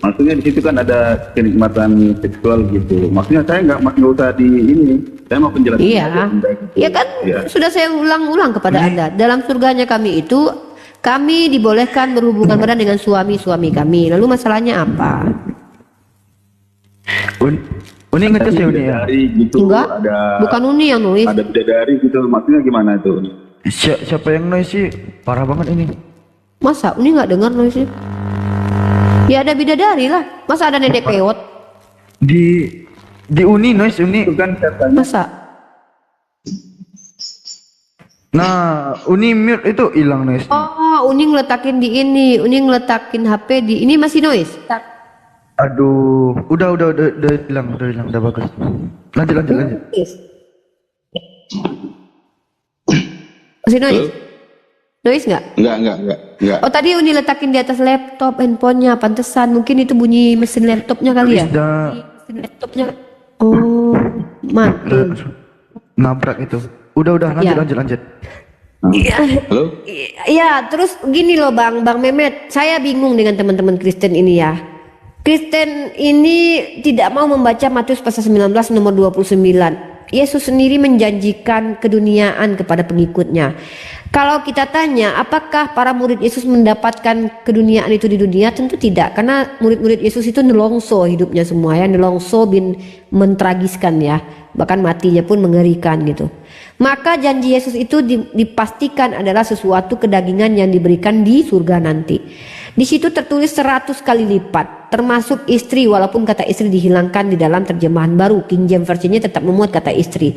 Maksudnya di situ kan ada kenikmatan seksual gitu. Maksudnya saya nggak usah di ini. Saya mau penjelasan. Iya kan. Ya. Sudah saya ulang-ulang kepada Anda. Dalam surganya kami itu, kami dibolehkan berhubungan badan dengan suami-suami kami. Lalu masalahnya apa? Uni ngetes ya Uni ya? Gitu, enggak, bukan Uni yang nulis. Ada bidadari gitu. Maksudnya gimana itu? Siapa yang nulis sih? Parah banget ini. Masa Uni nggak dengar nulisnya? Ya ada bidadari lah. Masa ada nenek peot? Di Uni noise Uni. Itu kan katanya. Masa? Nah, Uni mute itu hilang noise. Oh, Uni ngeletakin di ini. Uni ngeletakin HP di ini, masih noise. Aduh, udah hilang, udah bagus. Lanjut. Masih noise? Noise nggak? Enggak. Oh tadi Uni letakin di atas laptop, handphonenya, pantesan. Mungkin itu bunyi mesin laptopnya kali ya? Mesin laptopnya. Oh, mati. Nabrak itu. Udah, lanjut. Halo? Iya, terus gini loh Bang Mehmet. Saya bingung dengan teman-teman Kristen ini ya. Kristen ini tidak mau membaca Matius pasal 19 nomor 29. Yesus sendiri menjanjikan keduniaan kepada pengikutnya. Kalau kita tanya apakah para murid Yesus mendapatkan keduniaan itu di dunia, tentu tidak, karena murid-murid Yesus itu nelongso hidupnya semua ya, nelongso mentragiskan ya, bahkan matinya pun mengerikan gitu. Maka janji Yesus itu dipastikan adalah sesuatu kedagingan yang diberikan di surga nanti. Di situ tertulis 100 kali lipat, termasuk istri, walaupun kata istri dihilangkan di dalam terjemahan baru. King James Version-nya tetap memuat kata istri.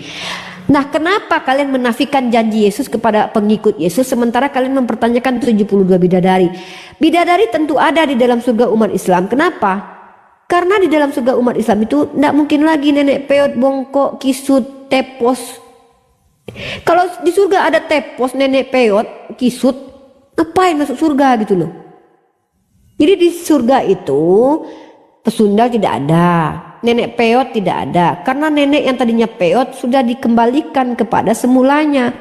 Nah, kenapa kalian menafikan janji Yesus kepada pengikut Yesus sementara kalian mempertanyakan 72 bidadari? Bidadari tentu ada di dalam surga umat Islam. Kenapa? Karena di dalam surga umat Islam itu tidak mungkin lagi nenek peot, bongkok, kisut, tepos. Kalau di surga ada tepos, nenek peot, kisut, ngapain masuk surga gitu loh. Jadi di surga itu pesundal tidak ada, nenek peot tidak ada. Karena nenek yang tadinya peot sudah dikembalikan kepada semulanya.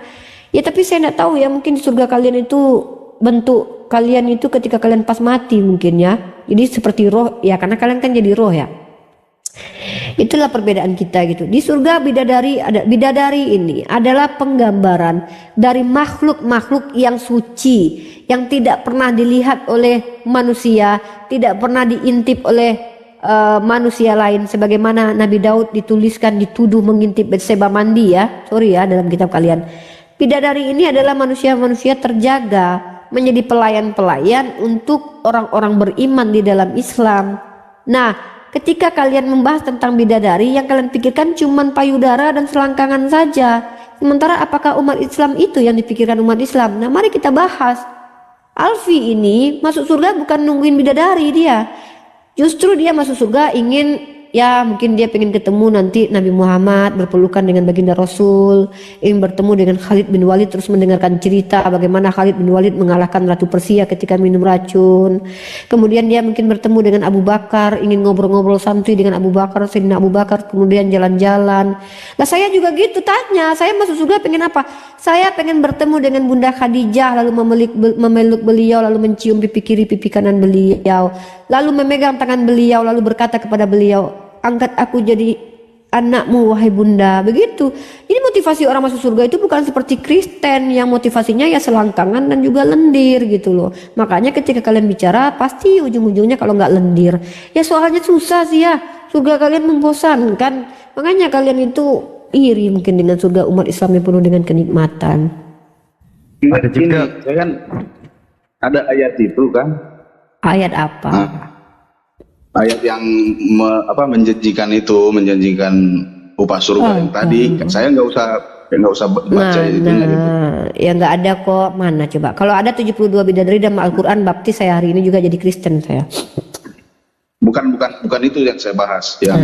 Ya tapi saya tidak tahu ya, mungkin di surga kalian itu bentuk kalian itu ketika kalian pas mati mungkin ya. Jadi seperti roh ya, karena kalian kan jadi roh ya. Itulah perbedaan kita gitu. Di surga bidadari ini adalah penggambaran dari makhluk-makhluk yang suci, yang tidak pernah dilihat oleh manusia, tidak pernah diintip oleh manusia lain, sebagaimana Nabi Daud dituduh mengintip Betseba mandi ya. Sorry ya, dalam kitab kalian. Bidadari ini adalah manusia-manusia terjaga, menjadi pelayan-pelayan untuk orang-orang beriman di dalam Islam. Nah, ketika kalian membahas tentang bidadari, yang kalian pikirkan cuman payudara dan selangkangan saja. Sementara apakah umat Islam itu yang dipikirkan umat Islam? Nah, mari kita bahas. Alfi ini masuk surga bukan nungguin bidadari dia. Justru dia masuk surga ingin, ya mungkin dia pengen ketemu nanti Nabi Muhammad, berpelukan dengan baginda Rasul, ingin bertemu dengan Khalid bin Walid, terus mendengarkan cerita bagaimana Khalid bin Walid mengalahkan Ratu Persia ketika minum racun. Kemudian dia mungkin bertemu dengan Abu Bakar, ingin ngobrol-ngobrol santuy dengan Abu Bakar, Sayyidina Abu Bakar, kemudian jalan-jalan. Nah saya juga gitu tanya, saya masuk surga pengen apa? Saya pengen bertemu dengan Bunda Khadijah, lalu memeluk beliau, lalu mencium pipi kiri, pipi kanan beliau, lalu memegang tangan beliau, lalu berkata kepada beliau, angkat aku jadi anakmu wahai bunda. Begitu. Jadi motivasi orang masuk surga itu bukan seperti Kristen yang motivasinya ya selangkangan dan juga lendir gitu loh. Makanya ketika kalian bicara pasti ujung-ujungnya kalau nggak lendir ya soalnya susah sih ya. Surga kalian membosankan. Makanya kalian itu iri mungkin dengan surga umat Islam yang penuh dengan kenikmatan. Ada juga kan ada ayat itu kan. Ayat apa? Ayat yang menjanjikan upah surga yang tadi. Saya nggak usah baca itu. Ya nggak ada kok. Mana coba? Kalau ada 72 bidadari dalam Al-Quran baptis saya hari ini juga jadi Kristen saya. Bukan itu yang saya bahas. Yang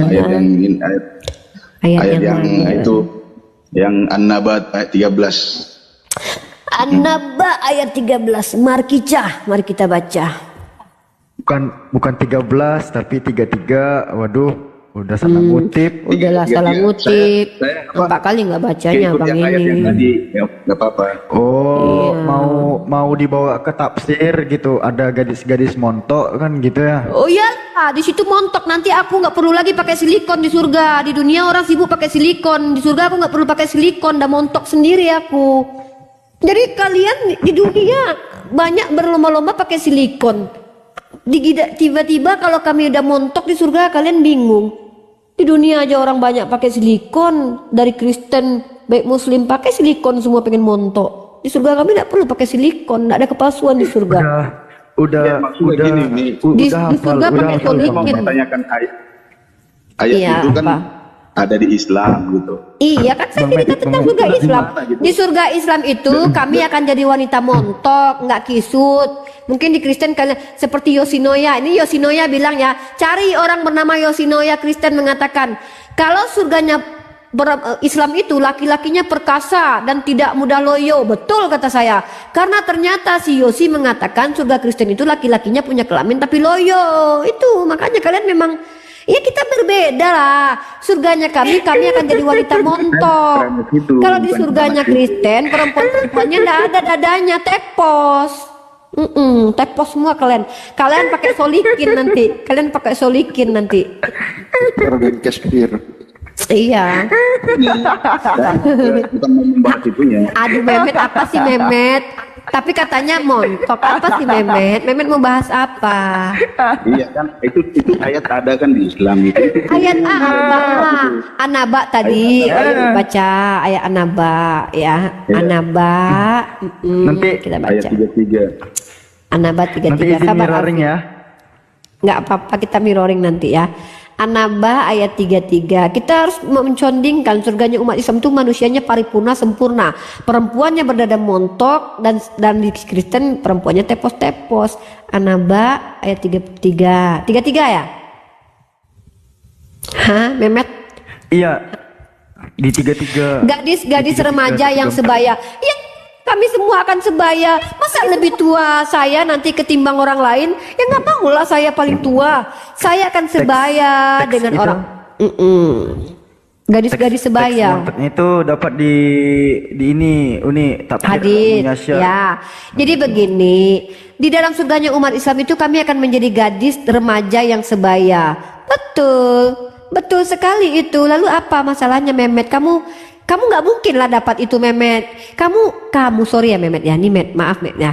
ayat yang itu yang An-Naba ayat 13. An-Naba ayat 13. Mari kita baca. Bukan 13 tapi 33. Waduh, udah salah ngutip. Udahlah salah ngutip. 4 kali nggak bacanya bang ini. Nggak apa-apa. Oh, iya. mau dibawa ke tafsir gitu. Ada gadis-gadis montok kan gitu ya. Oh iya, di situ montok. Nanti aku nggak perlu lagi pakai silikon di surga. Di dunia orang sibuk pakai silikon. Di surga aku nggak perlu pakai silikon. Dan montok sendiri aku. Jadi kalian di dunia banyak berlomba-lomba pakai silikon. Tiba-tiba kalau kami udah montok di surga kalian bingung. Di dunia aja orang banyak pakai silikon, dari Kristen baik Muslim pakai silikon semua pengen montok. Di surga kami tidak perlu pakai silikon, tidak ada kepalsuan di surga. Udah gini, di surga pakai silikon. Ayat itu kan ada di Islam gitu. Iya kan saya cerita tentang surga Islam. Di surga Islam itu kami akan jadi wanita montok, nggak kisut. Mungkin di Kristen kalian seperti Yoshinoya. Ini Yoshinoya bilang ya, cari orang bernama Yoshinoya. Kristen mengatakan kalau surganya Islam itu laki-lakinya perkasa dan tidak mudah loyo. Betul kata saya. Karena ternyata si Yosi mengatakan surga Kristen itu laki-lakinya punya kelamin tapi loyo. Itu makanya kalian memang ya kita berbeda lah. Surganya kami akan jadi wanita montok. Kalau di surganya Kristen perempuan-perempuannya tidak ada dadanya, tepos. Tepos semua kalian pakai solikin nanti. Iya. Bukan mau membahas itunya. Aduh Mehmet, apa sih Mehmet? Tapi katanya montok, apa sih Mehmet? Mehmet mau bahas apa? Iya kan, itu ayat ada kan di Islam itu. Ayat apa? An-Naba tadi baca ayat An-Naba ya. An-Naba. Nanti kita baca. Ayat 33. An-Naba 33. Nanti izin mirroring ya. Nggak apa-apa, kita mirroring nanti ya. An-Naba ayat 33. Kita harus mencondingkan surganya umat Islam itu manusianya paripurna sempurna. Perempuannya berdada montok dan di Kristen perempuannya tepos-tepos. An-Naba ayat 33. 33 ya? Hah, Mehmet? Iya. Di tiga-tiga. Gadis-gadis remaja yang sebaya. Ya, kami semua akan sebaya. Masa lebih tua saya nanti ketimbang orang lain? Ya nggak maulah saya paling tua. Saya akan sebaya teks dengan itu? orang. Gadis-gadis sebaya. Teks itu dapat di ini Uni tak Hadis, ya. Jadi begini, di dalam surganya umat Islam itu kami akan menjadi gadis remaja yang sebaya. Betul sekali itu. Lalu apa masalahnya, Mehmet? Kamu nggak mungkin lah dapat itu, Mehmet. Kamu sorry ya, Mehmet ya. Nih, Mehmet, maaf, Mehmet ya.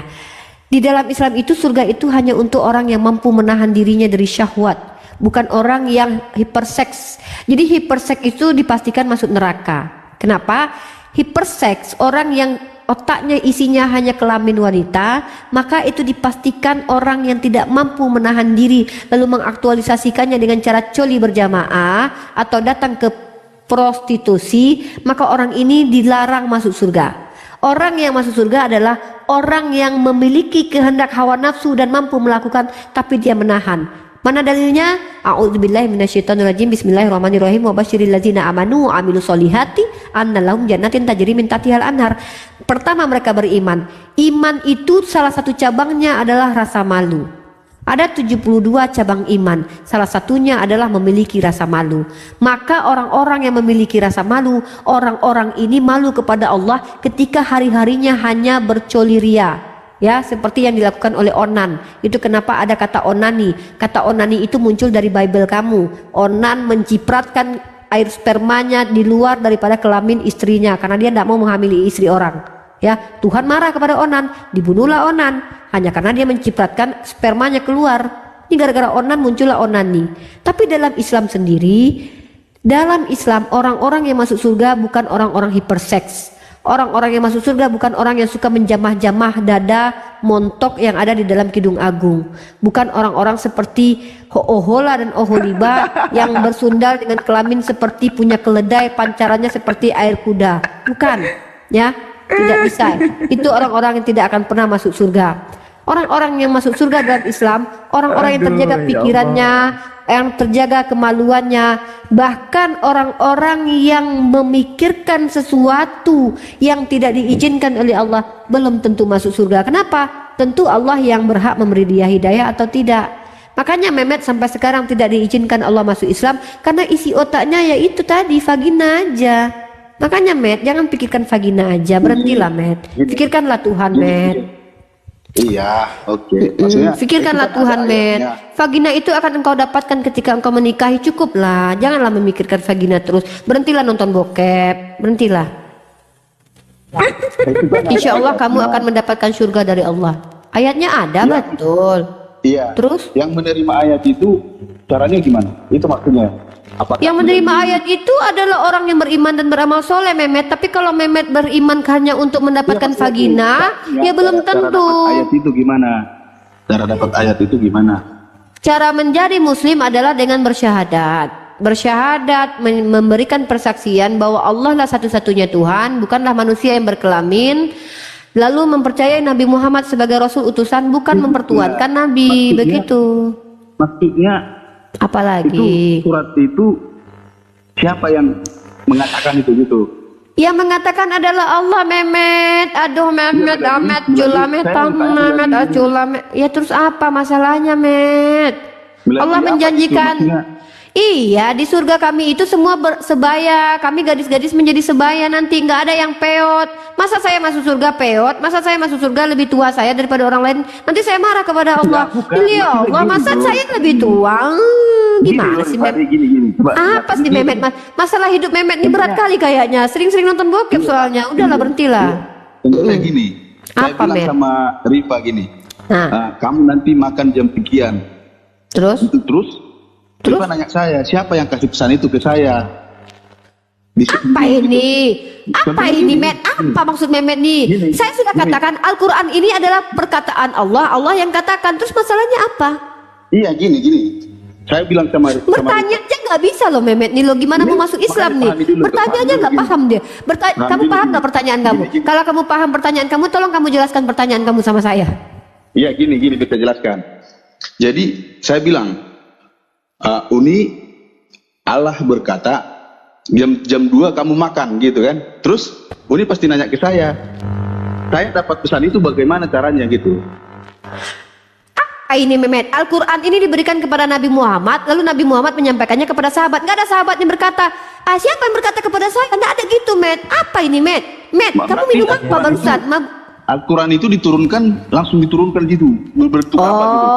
Di dalam Islam itu surga itu hanya untuk orang yang mampu menahan dirinya dari syahwat, bukan orang yang hiperseks. Jadi hiperseks itu dipastikan masuk neraka. Kenapa? Hiperseks, orang yang otaknya isinya hanya kelamin wanita, maka itu dipastikan orang yang tidak mampu menahan diri lalu mengaktualisasikannya dengan cara coli berjamaah atau datang ke prostitusi, maka orang ini dilarang masuk surga. Orang yang masuk surga adalah orang yang memiliki kehendak hawa nafsu dan mampu melakukan tapi dia menahan. Mana dalilnya? A'udzubillahi minasyaitonirrajim. Bismillahirrahmanirrahim. Wa basyiril ladzina amanu wa amilus solihati anna lahum jannatin tajri min tahtihal anhar. Pertama, mereka beriman. Iman itu salah satu cabangnya adalah rasa malu. Ada 72 cabang iman. Salah satunya adalah memiliki rasa malu. Maka orang-orang yang memiliki rasa malu, orang-orang ini malu kepada Allah ketika hari-harinya hanya bercoli ria. Ya, seperti yang dilakukan oleh Onan. Itu kenapa ada kata onani. Kata onani itu muncul dari Bible kamu. Onan mencipratkan air spermanya di luar daripada kelamin istrinya karena dia tidak mau menghamili istri orang. Ya, Tuhan marah kepada Onan, dibunuhlah Onan hanya karena dia mencipratkan spermanya keluar. Ini gara-gara Onan muncullah onani. Tapi dalam Islam sendiri, dalam Islam orang-orang yang masuk surga bukan orang-orang hiperseks. Orang-orang yang masuk surga bukan orang yang suka menjamah-jamah dada montok yang ada di dalam Kidung Agung. Bukan orang-orang seperti Ohola dan Oholiba yang bersundal dengan kelamin seperti punya keledai, pancarannya seperti air kuda. Bukan, ya, tidak bisa. Itu orang-orang yang tidak akan pernah masuk surga. Orang-orang yang masuk surga dalam Islam, orang-orang yang terjaga pikirannya, yang terjaga kemaluannya, bahkan orang-orang yang memikirkan sesuatu yang tidak diizinkan oleh Allah belum tentu masuk surga. Kenapa? Tentu Allah yang berhak memberi dia hidayah atau tidak. Makanya Mehmet sampai sekarang tidak diizinkan Allah masuk Islam karena isi otaknya ya itu tadi, vagina aja. Makanya Met, jangan pikirkan vagina aja, berhentilah Met. Pikirkanlah Tuhan, Met. Iya, oke. Maksudnya pikirkanlah Tuhan, Met. Vagina itu akan engkau dapatkan ketika engkau menikahi, cukuplah. Janganlah memikirkan vagina terus. Berhentilah nonton bokep, berhentilah. Insya Allah kamu akan mendapatkan surga dari Allah. Ayatnya ada, betul. Iya. Terus? Yang menerima ayat itu caranya gimana? Itu maksudnya. Apakah yang menerima ayat itu adalah orang yang beriman dan beramal soleh, Mehmet. Tapi kalau Mehmet beriman hanya untuk mendapatkan vagina, ya belum tentu. Cara dapat ayat itu gimana? Cara dapat ayat itu gimana? Cara menjadi muslim adalah dengan bersyahadat. Bersyahadat memberikan persaksian bahwa Allah lah satu-satunya Tuhan, bukanlah manusia yang berkelamin. Lalu mempercayai Nabi Muhammad sebagai Rasul utusan, bukan mempertuankan Nabi. Begitu. Maksudnya apalagi itu, surat itu siapa yang mengatakan itu gitu? Yang mengatakan adalah Allah, Mehmet. Aduh Mehmet, Amet, Julamet, Mehmet, Julamet. Ya terus apa masalahnya, Met? Allah menjanjikan. Iya, di surga kami itu semua sebaya. Kami gadis-gadis menjadi sebaya nanti, nggak ada yang peot. Masa saya masuk surga peot? Masa saya masuk surga lebih tua saya daripada orang lain? Nanti saya marah kepada Allah. Ya Allah, masa saya lebih tua? Gimana sih, Mehmet? Apa sih Mehmet? Masalah hidup Mehmet ini berat kali kayaknya. Sering-sering nonton bokep soalnya. Udahlah, berhentilah. Contohnya gini, saya apa, bilang sama Rifa gini, kamu nanti makan jam sekian. Terus? Rifa nanya saya, siapa yang kasih pesan itu ke saya? Apa ini? Apa ini, Met? Apa maksud Mehmet nih? Saya sudah katakan Al-Quran ini adalah perkataan Allah. Allah yang katakan. Terus masalahnya apa? Iya, gini. Saya bilang sama bertanya aja nggak bisa loh, Mehmet nih, lo gimana mau masuk Islam nih? Bertanya aja nggak paham dia. Kamu paham nggak pertanyaan kamu? Kalau kamu paham pertanyaan kamu, tolong kamu jelaskan pertanyaan kamu sama saya. Iya, gini bisa jelaskan. Jadi saya bilang, Uni Allah berkata jam 2 kamu makan gitu kan. Terus Uni pasti nanya ke saya dapat pesan itu bagaimana caranya gitu. Ini Mehmet, Al-Quran ini diberikan kepada Nabi Muhammad, lalu Nabi Muhammad menyampaikannya kepada sahabat. Nggak ada sahabat yang berkata, siapa yang berkata kepada saya? Nggak ada gitu, Met. Apa ini, Met? Met, kamu minum apa barusan? Al-Quran itu langsung diturunkan gitu, berbentuk apa gitu.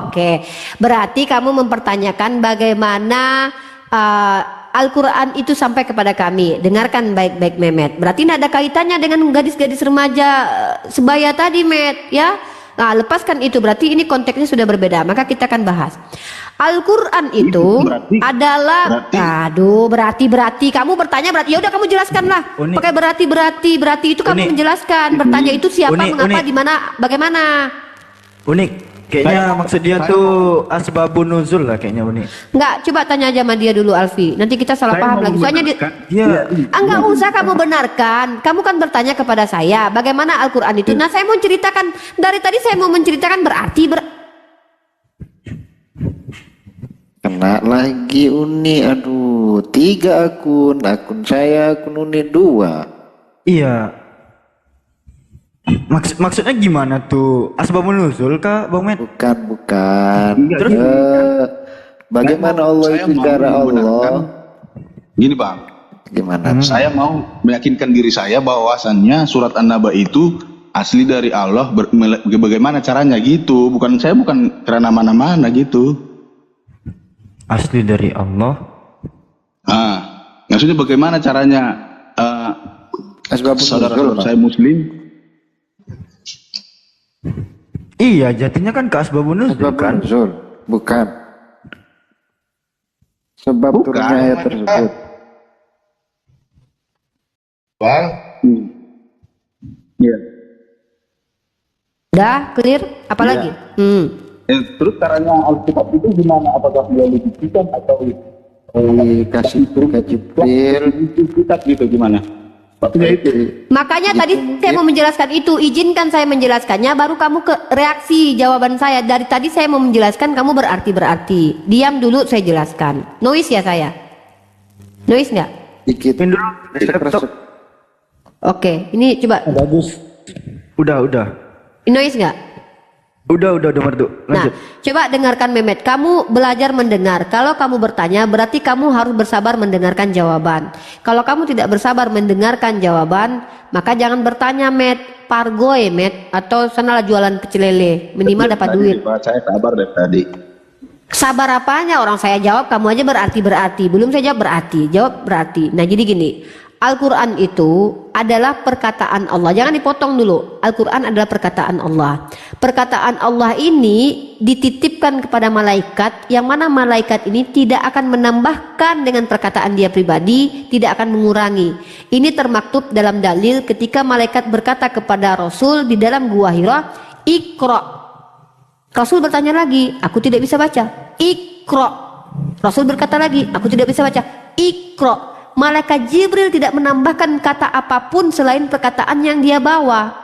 Oke. Berarti kamu mempertanyakan bagaimana Al-Quran itu sampai kepada kami. Dengarkan baik-baik, Mehmet. Berarti tidak ada kaitannya dengan gadis-gadis remaja sebaya tadi, Met, ya? Nah, lepaskan itu, berarti ini konteksnya sudah berbeda. Maka kita akan bahas. Al-Quran itu adalah, berarti kamu bertanya berarti, ya udah kamu jelaskanlah. Pakai berarti itu kamu menjelaskan. Bertanya itu siapa, mengapa, di mana, bagaimana. Unik. Kayaknya maksud dia tuh asbabun nuzul lah kayaknya Unik. Enggak, coba tanya aja sama dia dulu, Alfi. Nanti kita salah paham lagi. Soalnya enggak usah kamu benarkan. Kamu kan bertanya kepada saya bagaimana Al-Quran itu. Nah, saya mau ceritakan dari tadi, saya mau menceritakan berarti Kena lagi Uni, aduh, 3 akun saya, akun Uni 2. Iya. Maksudnya gimana tuh? Asbabun nuzul kah, Bang Met? Bukan. Terus bagaimana Allah itu cara Allah? Gini Bang, gimana? Saya mau meyakinkan diri saya bahwasannya surat An-Naba itu asli dari Allah. Bagaimana caranya gitu? Saya bukan karena mana-mana gitu. Asli dari Allah. Maksudnya bagaimana caranya? Saudara saya Muslim. Iya, jadinya kan ke asbabun nuzul kan? Bukan. Sebab turunnya ayat tersebut. Bang. Iya. Udah clear? Apalagi? Terus caranya Alkitab itu gimana? Apakah melalui bisikan atau dikasih ke Jibril? Kitab gitu gimana? Makanya tadi saya mau menjelaskan itu. Izinkan saya menjelaskannya, baru kamu ke reaksi jawaban saya. Dari tadi saya mau menjelaskan, kamu berarti. Diam dulu, saya jelaskan. Noise ya saya? Noise nggak? Dikit. Oke, ini coba. Bagus. Udah. Noise nggak? Udah merdu. Lanjut. Nah, coba dengarkan Mehmet. Kamu belajar mendengar. Kalau kamu bertanya, berarti kamu harus bersabar mendengarkan jawaban. Kalau kamu tidak bersabar mendengarkan jawaban, maka jangan bertanya, Met. Pargoy, Met. Atau sanalah jualan pecel lele. Minimal dapat duit. Saya sabar dari tadi. Sabar apanya? Orang saya jawab, kamu aja berarti. Belum saya jawab berarti. Jawab berarti. Nah, jadi gini. Al-Quran itu adalah perkataan Allah. Jangan dipotong dulu. Al-Quran adalah perkataan Allah. Perkataan Allah ini dititipkan kepada malaikat, yang mana malaikat ini tidak akan menambahkan dengan perkataan dia pribadi, tidak akan mengurangi. Ini termaktub dalam dalil ketika malaikat berkata kepada Rasul di dalam gua Hira, Iqra. Rasul bertanya lagi, aku tidak bisa baca. Iqra. Rasul berkata lagi, aku tidak bisa baca. Iqra. Malaikat Jibril tidak menambahkan kata apapun selain perkataan yang dia bawa.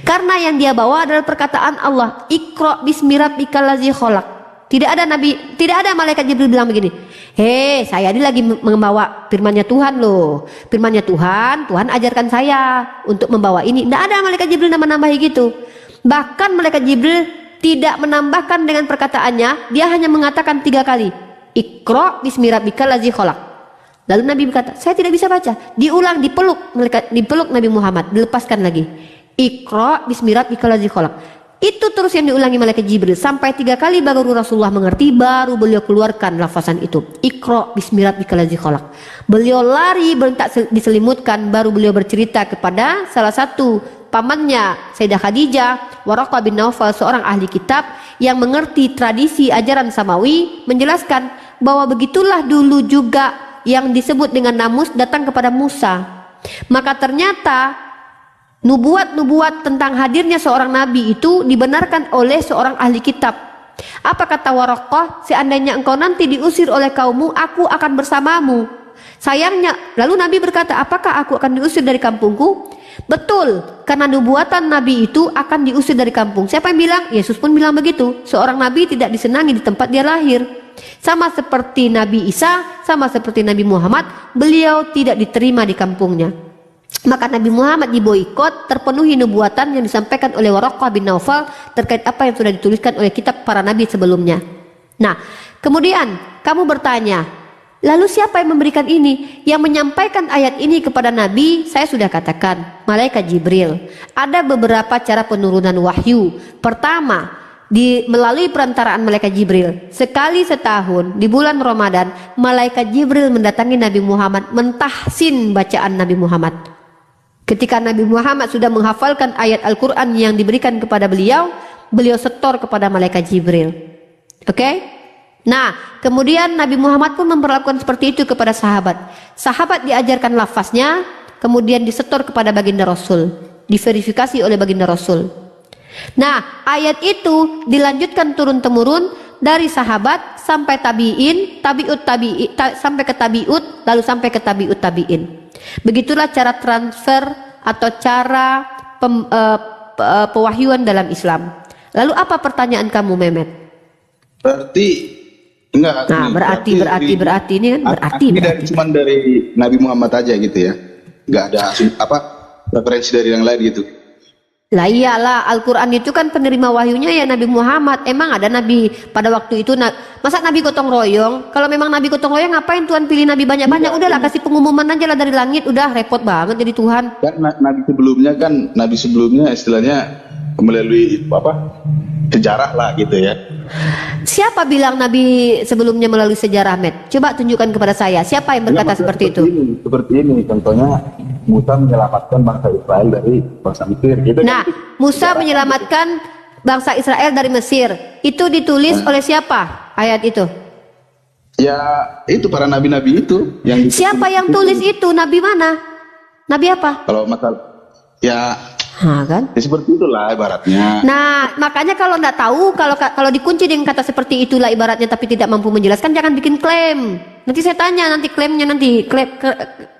Karena yang dia bawa adalah perkataan Allah. Iqra bismi rabbikal ladzi khalaq. Tidak ada malaikat Jibril bilang begini. Saya ini lagi membawa firman-Nya Tuhan loh. Firman-Nya Tuhan ajarkan saya untuk membawa ini. Tidak ada malaikat Jibril yang menambahi gitu. Bahkan malaikat Jibril tidak menambahkan dengan perkataannya. Dia hanya mengatakan 3 kali. Iqra bismi rabbikal ladzi khalaq. Lalu Nabi berkata, saya tidak bisa baca. Diulang, dipeluk Nabi Muhammad, dilepaskan lagi. Iqra bismi rabbikal ladzi khalaq. Itu terus yang diulangi malaikat Jibril sampai 3 kali baru Rasulullah mengerti, baru beliau keluarkan lafazan itu. Iqra bismi rabbikal ladzi khalaq. Beliau lari berentak diselimutkan, baru beliau bercerita kepada salah satu pamannya Sayyidah Khadijah, Waraqah bin Naufal, seorang ahli kitab yang mengerti tradisi ajaran Samawi, menjelaskan bahwa begitulah dulu juga yang disebut dengan namus datang kepada Musa. Maka ternyata nubuat-nubuat tentang hadirnya seorang nabi itu dibenarkan oleh seorang ahli kitab. Apa kata Waraqah? Seandainya engkau nanti diusir oleh kaummu, aku akan bersamamu. Sayangnya, lalu Nabi berkata, apakah aku akan diusir dari kampungku? Betul, karena nubuatan nabi itu akan diusir dari kampung. Siapa yang bilang? Yesus pun bilang begitu. Seorang nabi tidak disenangi di tempat dia lahir. Sama seperti Nabi Isa, sama seperti Nabi Muhammad, beliau tidak diterima di kampungnya. Maka Nabi Muhammad diboikot, terpenuhi nubuatan yang disampaikan oleh Waraqah bin Naufal terkait apa yang sudah dituliskan oleh kitab para nabi sebelumnya. Nah, kemudian kamu bertanya, lalu siapa yang memberikan ini? Yang menyampaikan ayat ini kepada Nabi, saya sudah katakan, malaikat Jibril. Ada beberapa cara penurunan wahyu. Pertama, melalui perantaraan malaikat Jibril. Sekali setahun di bulan Ramadan, malaikat Jibril mendatangi Nabi Muhammad, mentahsin bacaan Nabi Muhammad. Ketika Nabi Muhammad sudah menghafalkan ayat Al-Quran yang diberikan kepada beliau, beliau setor kepada malaikat Jibril. Oke? Nah, kemudian Nabi Muhammad pun memperlakukan seperti itu kepada sahabat. Sahabat diajarkan lafaznya, kemudian disetor kepada baginda Rasul, diverifikasi oleh baginda Rasul. Nah, ayat itu dilanjutkan turun-temurun dari sahabat sampai tabi'in, sampai ke tabi'ut, lalu sampai ke tabi'ut tabi'in. Begitulah cara transfer atau cara pewahyuan dalam Islam. Lalu apa pertanyaan kamu, Mehmet? Berarti enggak. Nah, berarti ini kan berarti. Cuma dari Nabi Muhammad aja gitu ya. Enggak ada referensi dari yang lain gitu. Lah iyalah, Al-Quran itu kan penerima wahyunya ya Nabi Muhammad. Emang ada Nabi pada waktu itu, masa Nabi gotong royong? Kalau memang Nabi gotong royong, ngapain Tuhan pilih Nabi banyak-banyak? Udahlah kasih pengumuman aja lah dari langit, udah repot banget jadi Tuhan. Kan Nabi sebelumnya istilahnya melalui sejarah lah gitu ya. Siapa bilang Nabi sebelumnya melalui sejarah, Met? Coba tunjukkan kepada saya, siapa yang berkata seperti itu? Seperti ini, contohnya Musa menyelamatkan bangsa Israel dari bangsa Mesir. Gitu nah, kan? Musa menyelamatkan bangsa Israel dari Mesir. Itu ditulis oleh siapa ayat itu? Ya, itu para nabi-nabi itu. Siapa yang tulis itu? Nabi mana? Nabi apa? Kalau masalah, ya kan? Ya seperti itulah ibaratnya. Nah, makanya kalau nggak tahu, kalau dikunci dengan kata seperti itulah ibaratnya, tapi tidak mampu menjelaskan, jangan bikin klaim. Nanti saya tanya, nanti klaimnya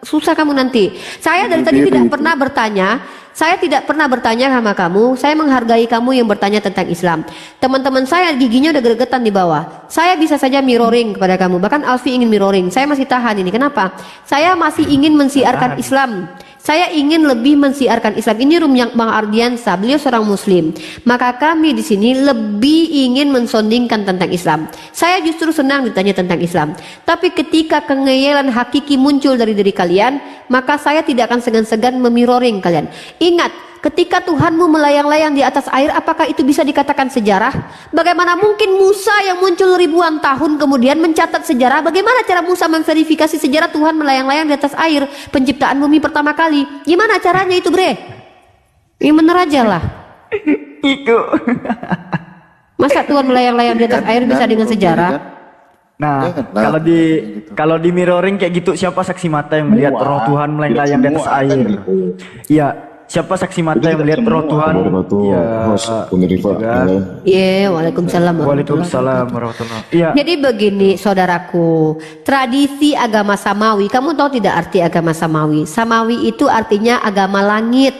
susah kamu nanti. Saya dari tadi tidak pernah bertanya. Saya tidak pernah bertanya sama kamu. Saya menghargai kamu yang bertanya tentang Islam. Teman-teman saya giginya udah gregetan di bawah. Saya bisa saja mirroring kepada kamu. Bahkan Alfi ingin mirroring. Saya masih tahan ini. Kenapa? Saya masih ingin mensiarkan Islam. Saya ingin lebih mensiarkan Islam. Ini room yang Bang Ardiansa, beliau seorang Muslim. Maka kami di sini lebih ingin mensondingkan tentang Islam. Saya justru senang ditanya tentang Islam. Tapi ketika kengeyelan hakiki muncul dari diri kalian, maka saya tidak akan segan-segan memirroring kalian. Ingat, ketika Tuhanmu melayang-layang di atas air, apakah itu bisa dikatakan sejarah? Bagaimana mungkin Musa yang muncul ribuan tahun kemudian mencatat sejarah? Bagaimana cara Musa memverifikasi sejarah Tuhan melayang-layang di atas air, penciptaan bumi pertama kali? Gimana caranya itu, Bre? Ini bener aja lah. Masa Tuhan melayang-layang di atas air bisa dengan sejarah? Nah, kalau di mirroring kayak gitu, siapa saksi mata yang melihat roh Tuhan melayang-layang di atas air? Iya. Siapa saksi mata yang melihat roh Tuhan? Ya, waalaikumsalam. Waalaikumsalam warahmatullahi. Iya. Jadi begini, saudaraku, tradisi agama Samawi. Kamu tahu tidak arti agama Samawi? Samawi itu artinya agama langit.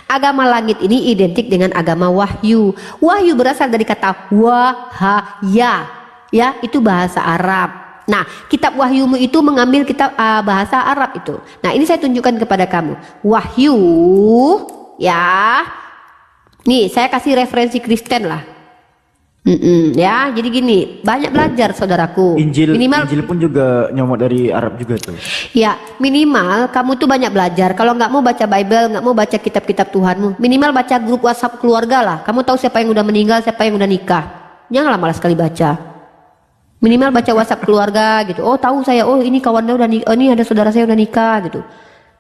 Agama langit ini identik dengan agama wahyu. Wahyu berasal dari kata wahaya. Ya, itu bahasa Arab. Nah, kitab Wahyumu itu mengambil kitab bahasa Arab itu. Nah, ini saya tunjukkan kepada kamu. Wahyu, ya. Nih, saya kasih referensi Kristen lah. Ya, jadi gini, banyak belajar saudaraku. Injil pun juga nyomot dari Arab juga tuh. Ya, minimal kamu tuh banyak belajar. Kalau nggak mau baca Bible, nggak mau baca kitab-kitab Tuhanmu, minimal baca grup WhatsApp keluarga lah. Kamu tahu siapa yang udah meninggal, siapa yang udah nikah. Janganlah malas sekali baca. Minimal baca WhatsApp keluarga gitu. Oh, tahu saya. Oh, ini kawannya udah nikah. Oh, ini ada saudara saya udah nikah gitu.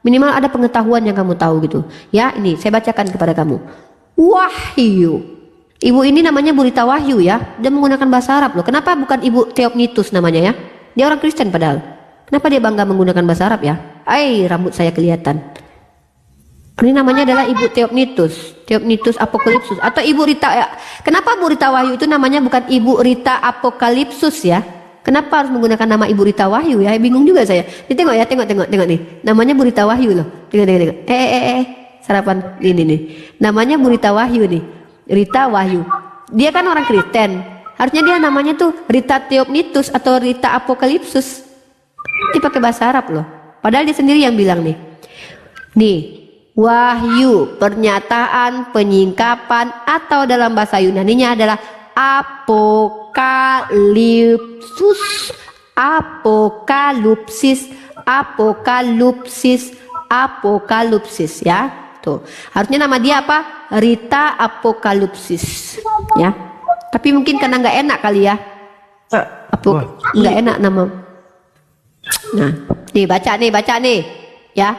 Minimal ada pengetahuan yang kamu tahu gitu. Ya, ini saya bacakan kepada kamu. Wahyu. Ibu ini namanya Bu Rita Wahyu ya. Dia menggunakan bahasa Arab loh. Kenapa bukan Ibu Theognitus namanya ya? Dia orang Kristen padahal. Kenapa dia bangga menggunakan bahasa Arab ya? Rambut saya kelihatan. Ini namanya adalah Ibu Theognitus Apokalipsus atau Ibu Rita ya. Kenapa Bu Rita Wahyu itu namanya bukan Ibu Rita Apokalipsus ya? Kenapa harus menggunakan nama Ibu Rita Wahyu ya? Bingung juga saya. Ini tengok ya, tengok nih. Namanya Bu Rita Wahyu loh. Tengok. Sarapan ini nih. Namanya Bu Rita Wahyu nih. Rita Wahyu. Dia kan orang Kristen. Harusnya dia namanya tuh Rita Theopneustos atau Rita Apokalipsus. Dia pakai bahasa Arab loh. Padahal dia sendiri yang bilang nih. Nih, wahyu, pernyataan, penyingkapan atau dalam bahasa Yunaninya adalah apokalipsus, apokalipsis ya. Tuh, harusnya nama dia apa? Rita Apokalipsis ya. Tapi mungkin karena nggak enak kali ya. Nggak enak nama. Nah, baca nih ya.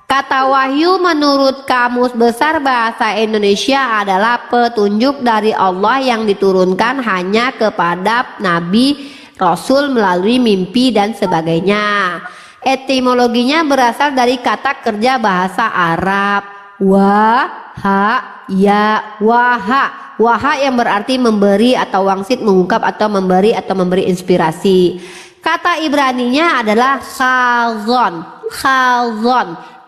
Kata wahyu menurut Kamus Besar Bahasa Indonesia adalah petunjuk dari Allah yang diturunkan hanya kepada nabi, rasul melalui mimpi dan sebagainya. Etimologinya berasal dari kata kerja bahasa Arab waha yang berarti memberi atau wangsit, mengungkap atau memberi inspirasi. Kata Ibraninya adalah khazon.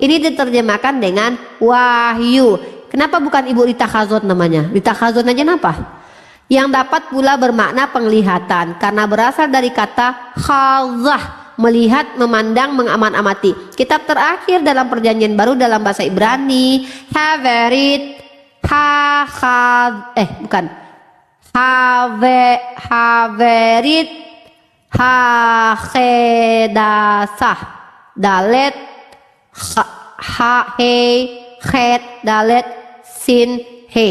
Ini diterjemahkan dengan wahyu. Kenapa bukan Ibu Rita Khazon namanya? Rita Khazon aja kenapa? Yang dapat pula bermakna penglihatan karena berasal dari kata khazah, melihat, memandang, mengaman-amati. Kitab terakhir dalam Perjanjian Baru dalam bahasa Ibrani, Haverit Hakedasah Dalet Het Dalet Sin He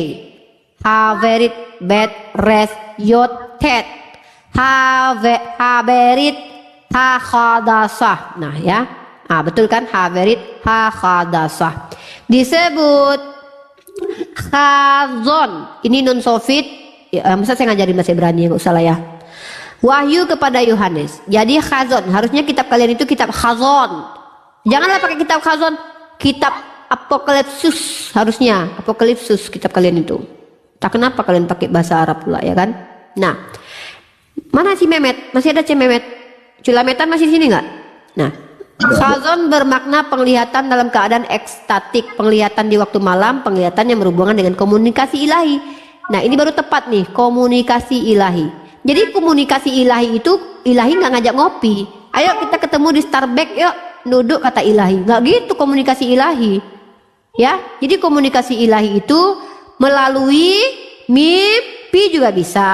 Haverit Bet Res Yot Tet Haverit Hakhadasah. Nah ya, betul kan, Haverit Hakhadasah. Disebut Khazon. Ini non sofit. Ya, masa saya ngajarin bahasa Ibrani, nggak usah lah ya. Wahyu kepada Yohanes. Jadi Khazon, harusnya kitab kalian itu kitab Khazon. Janganlah pakai kitab Khazon, kitab Apokalipsus harusnya. Apokalipsus kitab kalian itu. Tak kenapa kalian pakai bahasa Arab pula ya kan? Nah, mana si Mehmet? Masih ada Mehmet? Culametan masih di sini nggak? Nah, Khazon bermakna penglihatan dalam keadaan ekstatik, penglihatan di waktu malam, penglihatan yang berhubungan dengan komunikasi ilahi. Nah, ini baru tepat nih, komunikasi ilahi. Jadi komunikasi ilahi itu, ilahi nggak ngajak ngopi. Ayo kita ketemu di Starbucks, yuk duduk, kata ilahi. Nggak gitu komunikasi ilahi. Ya, jadi komunikasi ilahi itu melalui mimpi juga bisa,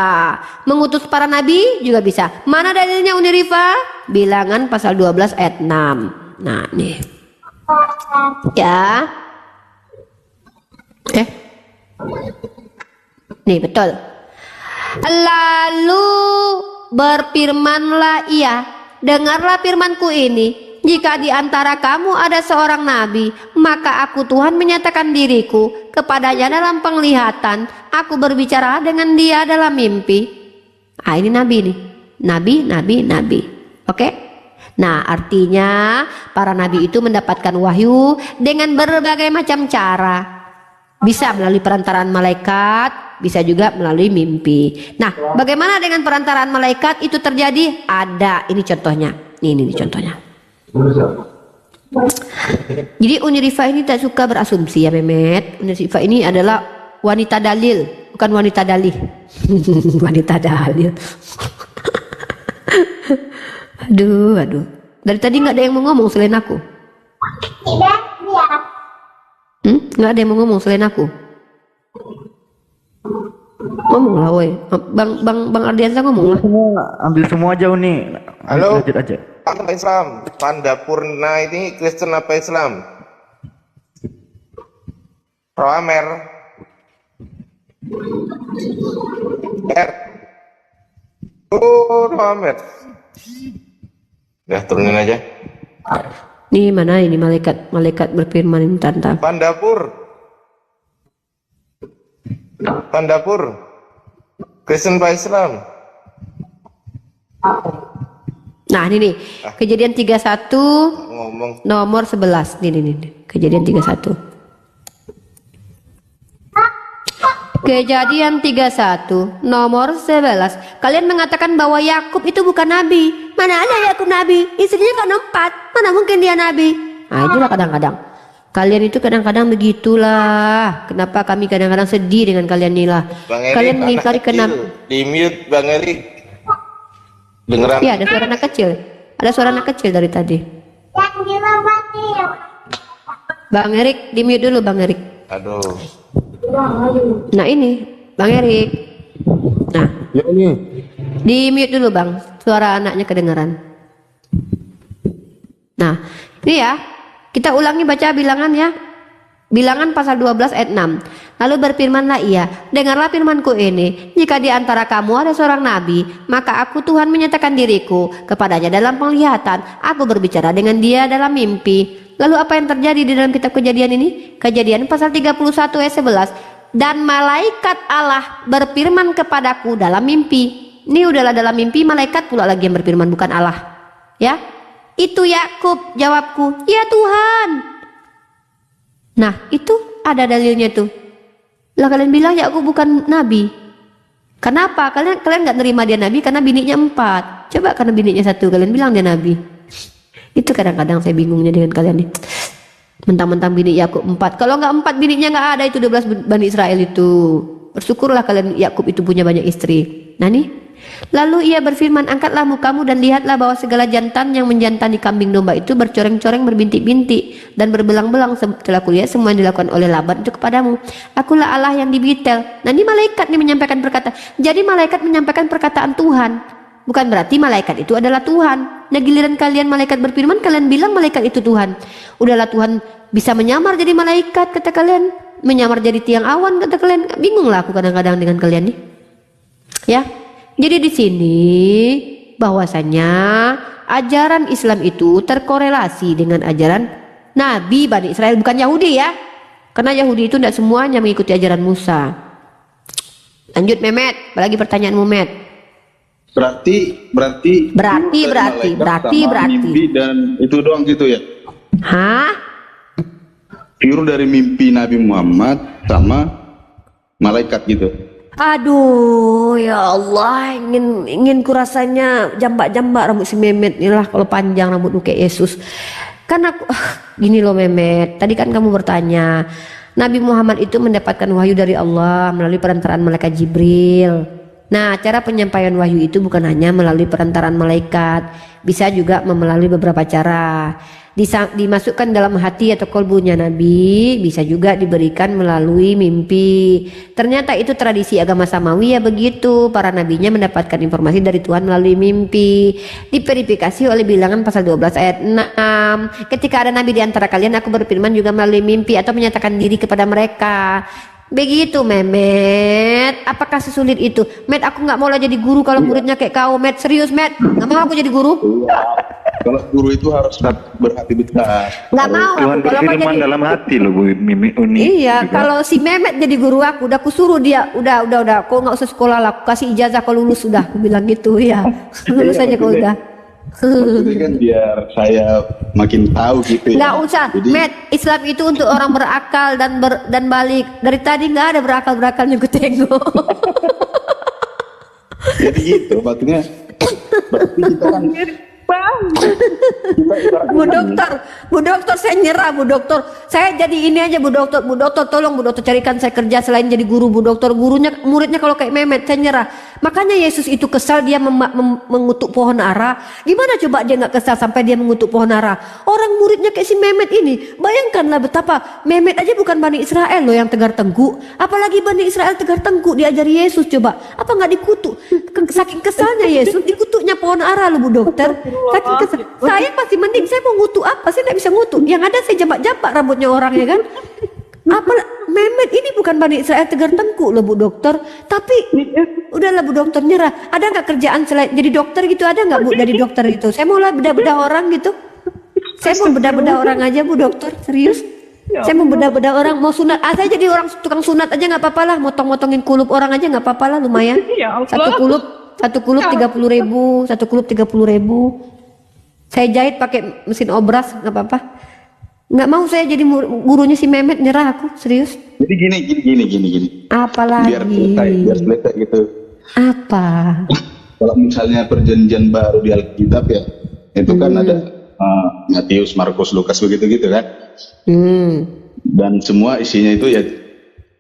mengutus para nabi juga bisa. Mana dalilnya Unirifa? Bilangan pasal 12 ayat 6. Nah nih ya, nih betul. Lalu berfirmanlah ia, dengarlah firmanku ini. Jika di antara kamu ada seorang nabi, maka aku Tuhan menyatakan diriku kepadanya dalam penglihatan. Aku berbicara dengan dia dalam mimpi. Ini nabi nih. Nabi. Oke? Nah, artinya para nabi itu mendapatkan wahyu dengan berbagai macam cara. Bisa melalui perantaraan malaikat, bisa juga melalui mimpi. Nah, bagaimana dengan perantaraan malaikat itu terjadi? Ada, ini contohnya. Ini contohnya. Jadi Unirifa ini tak suka berasumsi ya Mehmet. Unirifa ini adalah wanita dalil, bukan wanita dalih. Wanita dalil. Aduh. Dari tadi nggak ada yang mau ngomong selain aku. Nggak ada yang mau ngomong selain aku. Ngomong lah woi. Bang Ardiansa ngomong lah. Ambil semua aja nih. Halo. Lanjut aja. Apa Islam? Pandapurna ini Kristen apa Islam? Roamer. Roamer. Udah turunin aja. Nih mana ini malaikat berfirman ini tantang. Pandapur. Kristen apa Islam? Nah ini nih, Kejadian 31 nomor 11. Nih, Kejadian 31. Kejadian 31 nomor 11. Kalian mengatakan bahwa Yakub itu bukan nabi. Mana ada Yakub nabi? Istrinya kan 4. Mana mungkin dia nabi? Nah itulah kadang-kadang Kalian itu kadang-kadang begitulah. Kenapa kami kadang-kadang sedih dengan kalian inilah. Kalian mengingkari kenapa? Di mute Bang Erik. Dengeran? Iya, ada suara anak kecil. Ada suara anak kecil dari tadi. Bang Erik, di mute dulu Bang Erik. Aduh. Nah ini, Bang Erik. Nah, di mute dulu Bang. Suara anaknya kedengaran. Nah, ini ya. Kita ulangi baca bilangan ya. Bilangan pasal 12 ayat 6. Lalu berfirmanlah ia, dengarlah firmanku ini, jika di antara kamu ada seorang nabi, maka aku Tuhan menyatakan diriku kepadanya dalam penglihatan, aku berbicara dengan dia dalam mimpi. Lalu apa yang terjadi di dalam kitab Kejadian ini? Kejadian pasal 31 ayat 11. Dan malaikat Allah berfirman kepadaku dalam mimpi. Ini udahlah dalam mimpi, malaikat pula lagi yang berfirman, bukan Allah. Ya, itu Yakub, jawabku, ya Tuhan. Nah, itu ada dalilnya tuh. Lah kalian bilang Yakub bukan nabi. Kenapa? Kalian nggak nerima dia nabi karena bininya 4. Coba karena bininya 1 kalian bilang dia nabi. Itu kadang-kadang saya bingungnya dengan kalian nih. Mentang-mentang bini Yakub 4. Kalau nggak 4 bininya nggak ada itu 12 Bani Israel itu. Bersyukurlah kalian Yakub itu punya banyak istri. Nah nih. Lalu ia berfirman, angkatlah mukamu dan lihatlah bahwa segala jantan yang menjantani kambing domba itu bercoreng-coreng, berbintik-bintik dan berbelang-belang. Setelah kulihat semua yang dilakukan oleh Laban itu kepadamu. Akulah Allah yang dibitel. Nah ini malaikat nih menyampaikan perkataan. Jadi malaikat menyampaikan perkataan Tuhan. Bukan berarti malaikat itu adalah Tuhan. Nah giliran kalian malaikat berfirman, kalian bilang malaikat itu Tuhan. Udahlah Tuhan bisa menyamar jadi malaikat kata kalian. Menyamar jadi tiang awan kata kalian. Bingung lah aku kadang-kadang dengan kalian nih. Ya. Jadi di sini bahwasanya ajaran Islam itu terkorelasi dengan ajaran Nabi Bani Israel, bukan Yahudi ya. Karena Yahudi itu tidak semuanya mengikuti ajaran Musa. Lanjut Mehmet, apalagi pertanyaanmu Mehmet. Berarti Berarti. Dan itu doang gitu ya? Hah? Pure dari mimpi Nabi Muhammad sama malaikat gitu. Aduh ya Allah, ingin kurasanya jambak-jambak rambut si Mehmet inilah kalau panjang rambutmu kayak Yesus. Kan aku gini loh Mehmet, tadi kan kamu bertanya Nabi Muhammad itu mendapatkan wahyu dari Allah melalui perantaraan malaikat Jibril. Nah cara penyampaian wahyu itu bukan hanya melalui perantaraan malaikat, bisa juga melalui beberapa cara. Dimasukkan dalam hati atau kolbunya Nabi, bisa juga diberikan melalui mimpi. Ternyata itu tradisi agama Samawi ya begitu. Para nabinya mendapatkan informasi dari Tuhan melalui mimpi. Diverifikasi oleh bilangan pasal 12 ayat 6. Ketika ada nabi di antara kalian, aku berfirman juga melalui mimpi atau menyatakan diri kepada mereka. Begitu Mehmet. Apakah sesulit itu? Met, aku nggak mau lah jadi guru kalau muridnya kayak kau. Met, serius Met, nggak mau aku jadi guru. Kalau guru itu harus berhati besar. Nggak mau. Tuhan berfirman dalam hati loh Bu Mimi Uni. Iya, kalau si Mehmet jadi guru aku, udah aku suruh dia, udah, kau nggak usah sekolah lah, aku kasih ijazah kau lulus sudah, aku bilang gitu ya. Lulus aja kau udah. Jadi kan biar saya makin tahu gitu ya. Nggak usah, Met, Islam itu untuk orang berakal dan balik. Dari tadi nggak ada berakal-berakalnya gue tengok. Jadi gitu, maksudnya. Berarti kita kan Bu dokter saya nyerah Bu dokter, saya jadi ini aja Bu dokter, tolong Bu dokter carikan saya kerja selain jadi guru Bu dokter, muridnya kalau kayak Mehmet saya nyerah. Makanya Yesus itu kesal, dia mengutuk pohon ara. Gimana coba dia nggak kesal sampai dia mengutuk pohon ara? Orang muridnya kayak si Mehmet ini, bayangkanlah betapa Mehmet aja bukan Bani Israel loh yang tegar tengkuk, apalagi Bani Israel tegar tengkuk diajari Yesus. Coba apa nggak dikutuk? Saking kesalnya Yesus dikutuknya pohon ara loh Bu dokter. Saking kesal. Saya masih mending, saya mau ngutuk apa? Saya nggak bisa ngutuk. Yang ada saya jambak-jambak rambutnya orang ya kan. Apa Mehmet ini bukan Bani Israel tegar tengkuk loh Bu dokter. Tapi udahlah Bu dokter nyerah. Ada nggak kerjaan selain jadi dokter gitu? Ada nggak Bu dari dokter itu? Saya mau lah bedah-bedah orang gitu. Saya mau bedah-bedah orang aja Bu dokter, serius. Saya mau bedah-bedah orang, mau sunat. Saya jadi orang tukang sunat aja nggak apa-apa lah. Motong-motongin kulup orang aja nggak apa-apa lah, lumayan. Satu kulup 30.000, satu kulup 30.000. Saya jahit pakai mesin obras nggak apa-apa. Nggak mau saya jadi gurunya si Mehmet, nyerah aku, serius. Jadi gini. Apalagi? Biar selesai gitu. Apa? Kalau misalnya perjanjian baru di Alkitab ya, itu kan ada Matius, Markus, Lukas begitu-gitu kan. Dan semua isinya itu ya,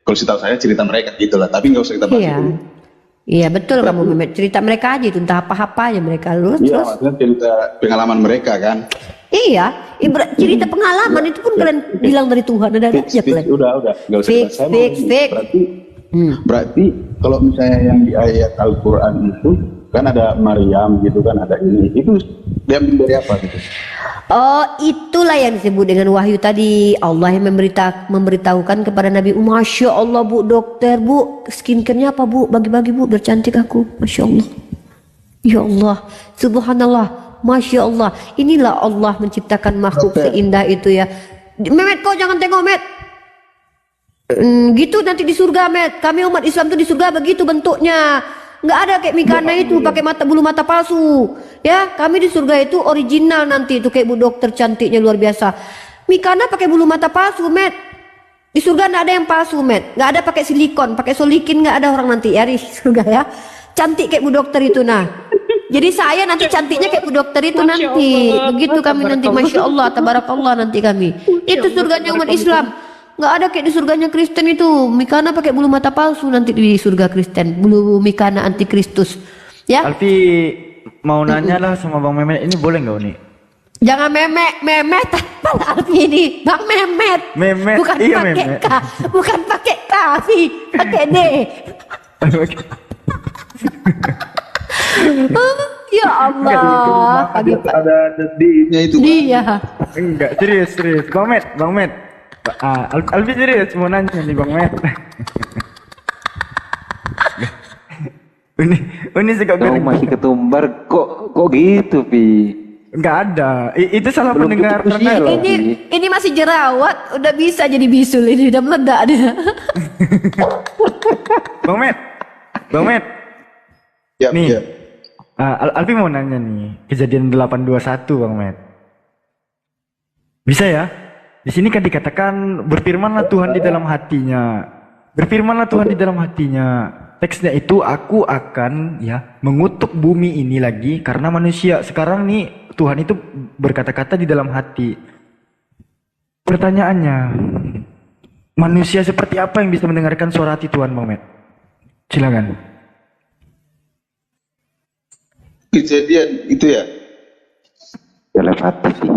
kalau setahu saya cerita mereka gitulah, tapi nggak usah kita bahas itu. Iya betul kamu Mehmet, cerita mereka aja itu, entah apa-apa aja mereka terus. Iya, maksudnya cerita pengalaman mereka kan. Iya, cerita pengalaman itu pun kalian bilang dari Tuhan, ada aja kalian. Udah, nggak usah fix. Berarti kalau misalnya yang di ayat Al-Quran itu kan ada Maryam gitu kan, ada ini, itu diambil dari apa gitu? Oh, itulah yang disebut dengan wahyu tadi. Allah yang memberitahukan kepada Nabi. Masya Allah Bu, dokter Bu, skincare-nya apa Bu? Bagi-bagi Bu, biar cantik aku. Masya Allah. Ya Allah, subhanallah, Masya Allah. Inilah Allah menciptakan makhluk seindah itu ya. Mehmet, kau jangan tengok Mehmet. Gitu nanti di surga Met. Kami umat Islam tuh di surga begitu bentuknya. Nggak ada kayak Mikana itu pakai bulu mata palsu. Ya, kami di surga itu original nanti itu kayak Bu dokter cantiknya luar biasa. Mikana pakai bulu mata palsu Met. Di surga nggak ada yang palsu Met. Nggak ada pakai silikon, pakai solikin, nggak ada orang nanti ya di surga ya. Cantik kayak Bu dokter itu nah. Jadi saya nanti cantiknya kayak Bu dokter itu nanti. Begitu kami nanti, Masya Allah, tabarakallah nanti kami. Itu surganya umat Islam. Nggak ada kayak di surganya Kristen itu. Mikana pakai bulu mata palsu nanti di surga Kristen. Bulu Mikana antikristus. Ya. Alfi mau nanya lah sama Bang Mehmet, ini boleh nggak nih? Jangan Mehmet apa Alfi ini? Bang Mehmet. Bukan iya pakai Mehmet. K, bukan pakai K, Alfi. Pakai D. Ya Allah. Ada D-nya itu. Iya. Enggak, serius. Bang Mehmet. Alfi serius mau nanya nih Bang Met. Ini suka Kau masih ketumbar kok gitu Pi? Enggak ada. Itu salah pendengar. Ini masih jerawat, udah bisa jadi bisul ini, udah meledak dia. Bang Met. Ya, nih. ya. Alfi mau nanya nih, kejadian 821 Bang Met. Bisa ya? Di sini kan dikatakan berfirmanlah Tuhan di dalam hatinya. Berfirmanlah Tuhan di dalam hatinya. Teksnya itu, aku akan ya mengutuk bumi ini lagi karena manusia. Sekarang nih Tuhan itu berkata-kata di dalam hati. Pertanyaannya, manusia seperti apa yang bisa mendengarkan suara hati Tuhan, Bang Met? Silakan. Kejadian itu ya? Telepati sih.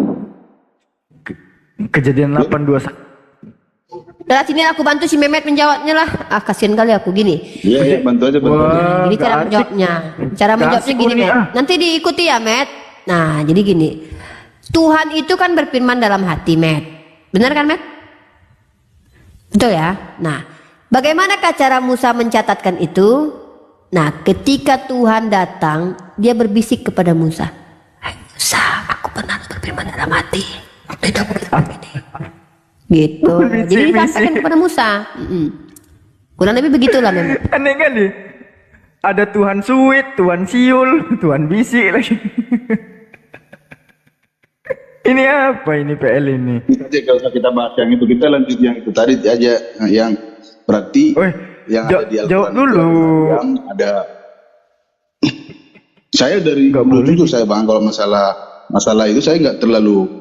Kejadian 821. Udah sini aku bantu si Mehmet menjawabnya lah. Kasihan kali aku gini. Iya, bantu aja. Gini cara menjawabnya. Cara menjawabnya gini Met. Nanti diikuti ya Met. Nah jadi gini. Tuhan itu kan berfirman dalam hati Met. Benar kan Met? Betul ya. Nah bagaimanakah cara Musa mencatatkan itu? Nah ketika Tuhan datang, dia berbisik kepada Musa. Musa, aku pernah berfirman dalam hati. Gitu. Jadi disampaikan kepada Musa. Kurang lebih begitulah memang. Aneh kan nih? Ada Tuhan suit, Tuhan siul, Tuhan bisik lagi. Ini apa ini PL ini? Kalau kita bahas yang itu, kita lanjut yang itu tadi aja, yang berarti yang ada di Al-Quran. Jawab dulu. Yang ada. Saya dari dulu jujur saya Bang, kalau masalah itu saya nggak terlalu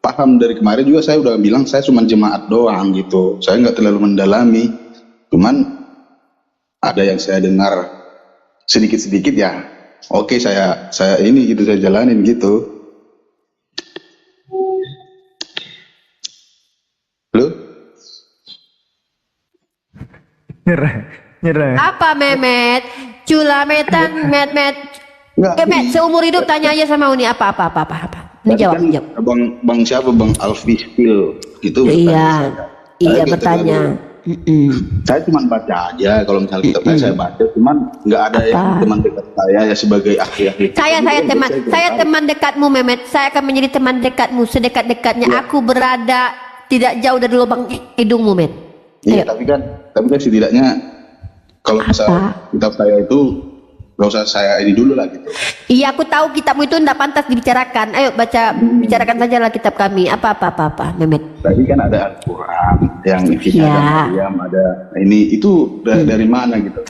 paham. Dari kemarin juga saya udah bilang saya cuma jemaat doang gitu, saya nggak terlalu mendalami, cuman ada yang saya dengar sedikit-sedikit ya. Oke, saya ini gitu, saya jalanin gitu. Halo? Nyerah. Apa Mehmet? Culametan Met. Met seumur hidup tanya aja sama Uni apa. Ini jawab. Bang siapa? Bang Alfi Spill gitu. Iya bertanya. Saya cuma baca aja, kalau misalnya kitabnya saya baca, cuman nggak ada yang teman dekat saya ya sebagai ahli-ahli. Saya teman dekatmu Mehmet. Saya akan menjadi teman dekatmu sedekat-dekatnya. Aku berada tidak jauh dari lubang hidungmu Met. Iya, tapi kan setidaknya kalau misalnya kitab saya itu gak usah saya ini dulu lah gitu. Iya, aku tahu kitabmu itu tidak pantas dibicarakan. Ayo bicarakan saja lah kitab kami. Apa Mehmet. Tadi kan ada Al-Quran yang isinya ada Maryam, ada ini, itu dari mana gitu?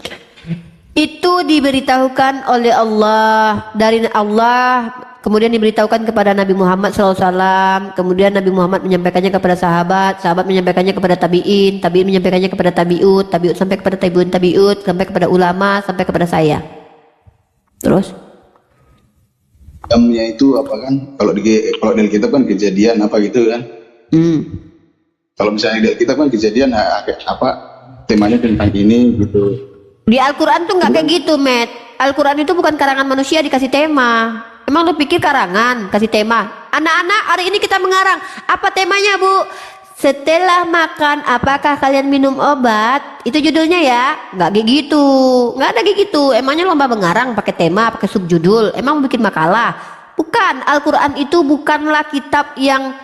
Itu diberitahukan oleh Allah, dari Allah kemudian diberitahukan kepada Nabi Muhammad SAW, kemudian Nabi Muhammad menyampaikannya kepada sahabat, sahabat menyampaikannya kepada tabi'in, tabi'in menyampaikannya kepada tabi'ut, tabi'ut sampai kepada tabi'ut, sampai kepada ulama, sampai kepada saya. Terus? Jamnya itu apa kan? Kalau di kitab kan kejadian apa gitu kan? Kalau misalnya di kitab kan kejadian apa temanya tentang ini gitu. Di Al-Quran tuh nggak kayak gitu, Matt. Al-Quran itu bukan karangan manusia dikasih tema. Emang lu pikir karangan kasih tema? Anak-anak, hari ini kita mengarang. Apa temanya, Bu? Setelah makan, apakah kalian minum obat? Itu judulnya ya? Nggak kayak gitu. Nggak ada kayak gitu. Emangnya lomba mengarang pakai tema, pakai subjudul? Emang mau bikin makalah? Bukan. Al-Quran itu bukanlah kitab yang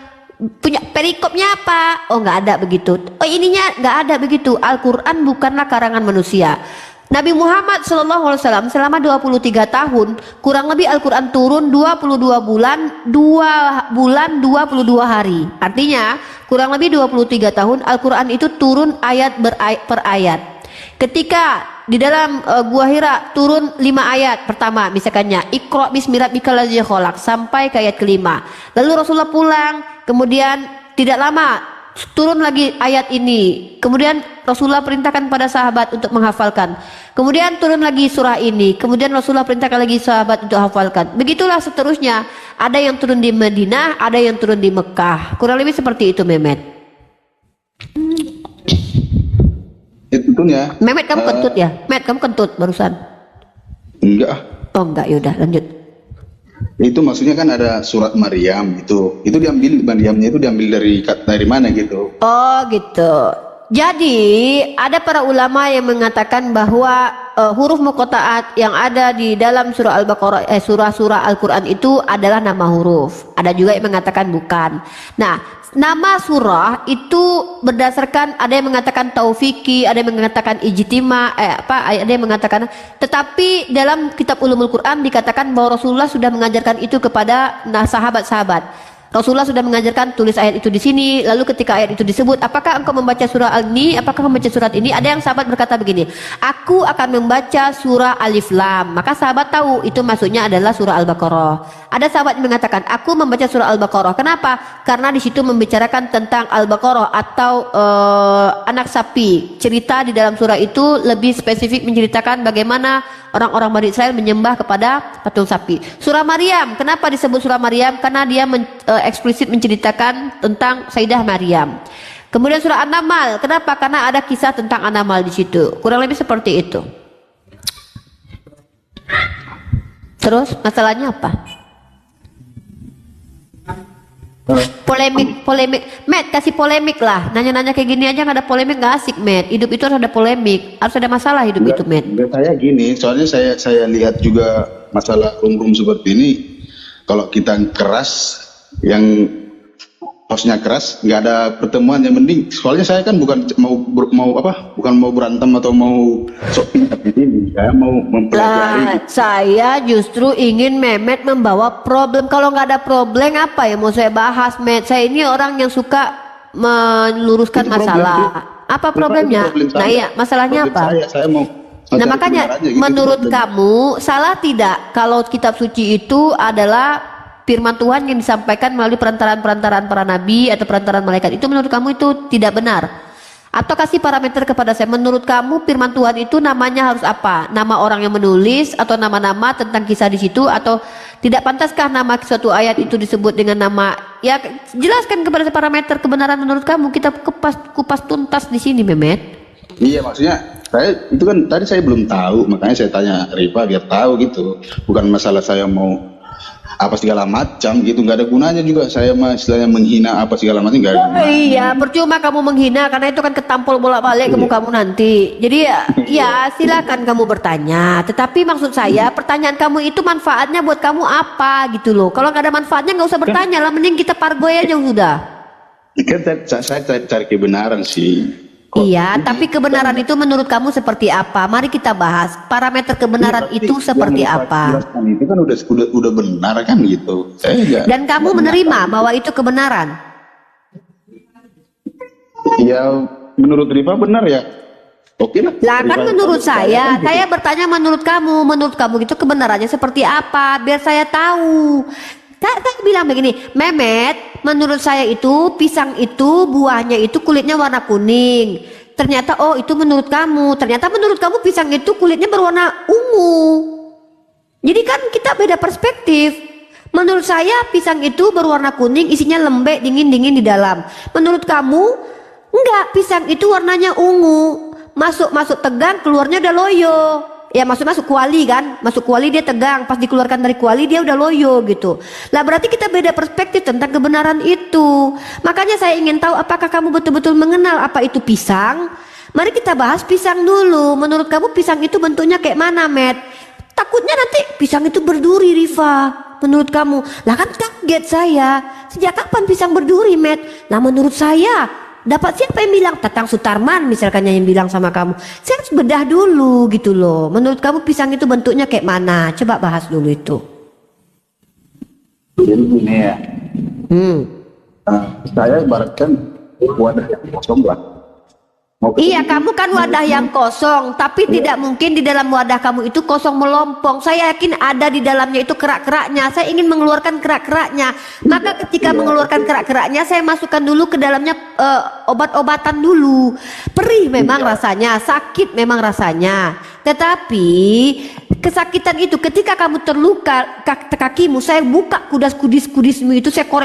punya perikopnya apa? Oh, nggak ada begitu. Oh, ininya nggak ada begitu. Al-Quran bukanlah karangan manusia. Nabi Muhammad SAW selama 23 tahun kurang lebih Al-Quran turun 22 bulan 2 bulan 22 hari. Artinya kurang lebih 23 tahun Al-Quran itu turun ayat per ayat. Ketika di dalam Gua Hira turun 5 ayat pertama, misalkannya Iqra bismi rabbikal ladzi khalaq sampai ke ayat kelima. Lalu Rasulullah pulang, kemudian tidak lama turun lagi ayat ini, kemudian Rasulullah perintahkan pada sahabat untuk menghafalkan, kemudian turun lagi surah ini, kemudian Rasulullah perintahkan lagi sahabat untuk hafalkan. Begitulah seterusnya, ada yang turun di Madinah, ada yang turun di Mekah, kurang lebih seperti itu. Mehmet Itunya Mehmet kamu kentut ya? Mehmet kamu kentut barusan? Enggak. Oh enggak, yaudah lanjut. Itu maksudnya kan ada surat Maryam itu diambil, Maryamnya itu diambil dari mana gitu. Oh gitu. Jadi ada para ulama yang mengatakan bahwa huruf muqatta'at yang ada di dalam surah Al-Baqarah, surah-surah Al-Quran itu adalah nama huruf. Ada juga yang mengatakan bukan. Nah, nama surah itu berdasarkan, ada yang mengatakan taufiki, ada yang mengatakan ijtima, ada yang mengatakan, tetapi dalam kitab Ulumul Quran dikatakan bahwa Rasulullah sudah mengajarkan itu kepada sahabat-sahabat. Rasulullah sudah mengajarkan tulis ayat itu di sini. Lalu ketika ayat itu disebut, apakah engkau membaca surah ini? Apakah membaca surat ini? Ada yang sahabat berkata begini, aku akan membaca surah Alif Lam. Maka sahabat tahu itu maksudnya adalah surah Al-Baqarah. Ada sahabat yang mengatakan, aku membaca surah Al-Baqarah. Kenapa? Karena di situ membicarakan tentang Al-Baqarah atau anak sapi. Cerita di dalam surah itu lebih spesifik menceritakan bagaimana orang-orang Bani Israel menyembah kepada patung sapi. Surah Maryam, kenapa disebut surah Maryam? Karena dia eksplisit menceritakan tentang Sayyidah Maryam. Kemudian surah An-Naml, kenapa? Karena ada kisah tentang An-Naml di situ. Kurang lebih seperti itu. Terus masalahnya apa? Polemik. Matt, kasih polemik lah. Nanya-nanya kayak gini aja nggak ada polemik, nggak asik, Matt. Hidup itu harus ada polemik, harus ada masalah hidup itu, Matt. Saya gini, soalnya saya lihat juga masalah room seperti ini. Kalau kita keras, yang hostnya keras, nggak ada pertemuan yang mending. Soalnya saya kan bukan mau berantem atau mau shopping tapi ini saya mau mempelajari. Saya justru ingin Mehmet membawa problem. Kalau nggak ada problem apa ya mau saya bahas, Mehmet? Saya ini orang yang suka meluruskan itu masalah. Apa problemnya? Nah iya, masalahnya apa? Saya mau. Nah makanya gitu, menurut kamu salah tidak kalau kitab suci itu adalah firman Tuhan yang disampaikan melalui perantaraan para nabi atau perantaraan malaikat? Itu menurut kamu itu tidak benar? Atau kasih parameter kepada saya, menurut kamu firman Tuhan itu namanya harus apa? Nama orang yang menulis atau nama-nama tentang kisah di situ? Atau tidak pantaskah nama suatu ayat itu disebut dengan nama? Ya jelaskan kepada saya parameter kebenaran menurut kamu. Kita kupas tuntas di sini, Mehmet. Iya, maksudnya saya itu kan tadi saya belum tahu, makanya saya tanya Rifa biar tahu gitu. Bukan masalah saya mau apa segala macam gitu, nggak ada gunanya juga saya istilahnya menghina apa segala macam, nggak ada gunanya. Iya, percuma kamu menghina karena itu kan ketampol bolak-balik ke kamu nanti. Jadi ya silakan kamu bertanya, tetapi maksud saya pertanyaan kamu itu manfaatnya buat kamu apa gitu loh. Kalau nggak ada manfaatnya nggak usah bertanya lah, mending kita pargoy aja sudah. Kan saya cari kebenaran sih. Iya, tapi kebenaran itu menurut kamu seperti apa? Mari kita bahas parameter kebenaran itu seperti apa. Itu kan udah benar kan gitu. Dan kamu menerima bahwa itu kebenaran? Ya menurut Rifa benar ya. Oke lah. Lah kan menurut saya kan gitu. bertanya menurut kamu itu kebenarannya seperti apa? Biar saya tahu. Kak bilang begini, Mehmet, menurut saya itu pisang itu buahnya itu kulitnya warna kuning. Ternyata oh itu menurut kamu. Ternyata menurut kamu pisang itu kulitnya berwarna ungu. Jadi kan kita beda perspektif. Menurut saya pisang itu berwarna kuning, isinya lembek, dingin-dingin di dalam. Menurut kamu enggak, pisang itu warnanya ungu. Masuk tegang, keluarnya udah loyo. Ya masuk kuali kan, masuk kuali dia tegang, pas dikeluarkan dari kuali dia udah loyo gitu. Lah berarti kita beda perspektif tentang kebenaran itu. Makanya saya ingin tahu apakah kamu betul-betul mengenal apa itu pisang. Mari kita bahas pisang dulu. Menurut kamu pisang itu bentuknya kayak mana, Matt? Takutnya nanti pisang itu berduri, Riva. Menurut kamu, lah kan kaget saya. Sejak kapan pisang berduri, Matt? Nah menurut saya, dapat siapa yang bilang? Tatang Sutarman misalkan yang bilang sama kamu. Saya harus bedah dulu gitu loh. Menurut kamu pisang itu bentuknya kayak mana? Coba bahas dulu itu. Jadi gini ya. Saya ibaratkan wadah yang kosong lah. Iya, kamu kan wadah yang kosong, tapi tidak mungkin di dalam wadah kamu itu kosong melompong. Saya yakin ada di dalamnya itu kerak-keraknya. Saya ingin mengeluarkan kerak-keraknya. Maka ketika mengeluarkan kerak-keraknya, saya masukkan dulu ke dalamnya obat-obatan dulu. Perih memang rasanya, sakit memang rasanya. Tetapi kesakitan itu ketika kamu terluka kakimu, saya buka kudismu itu, saya korek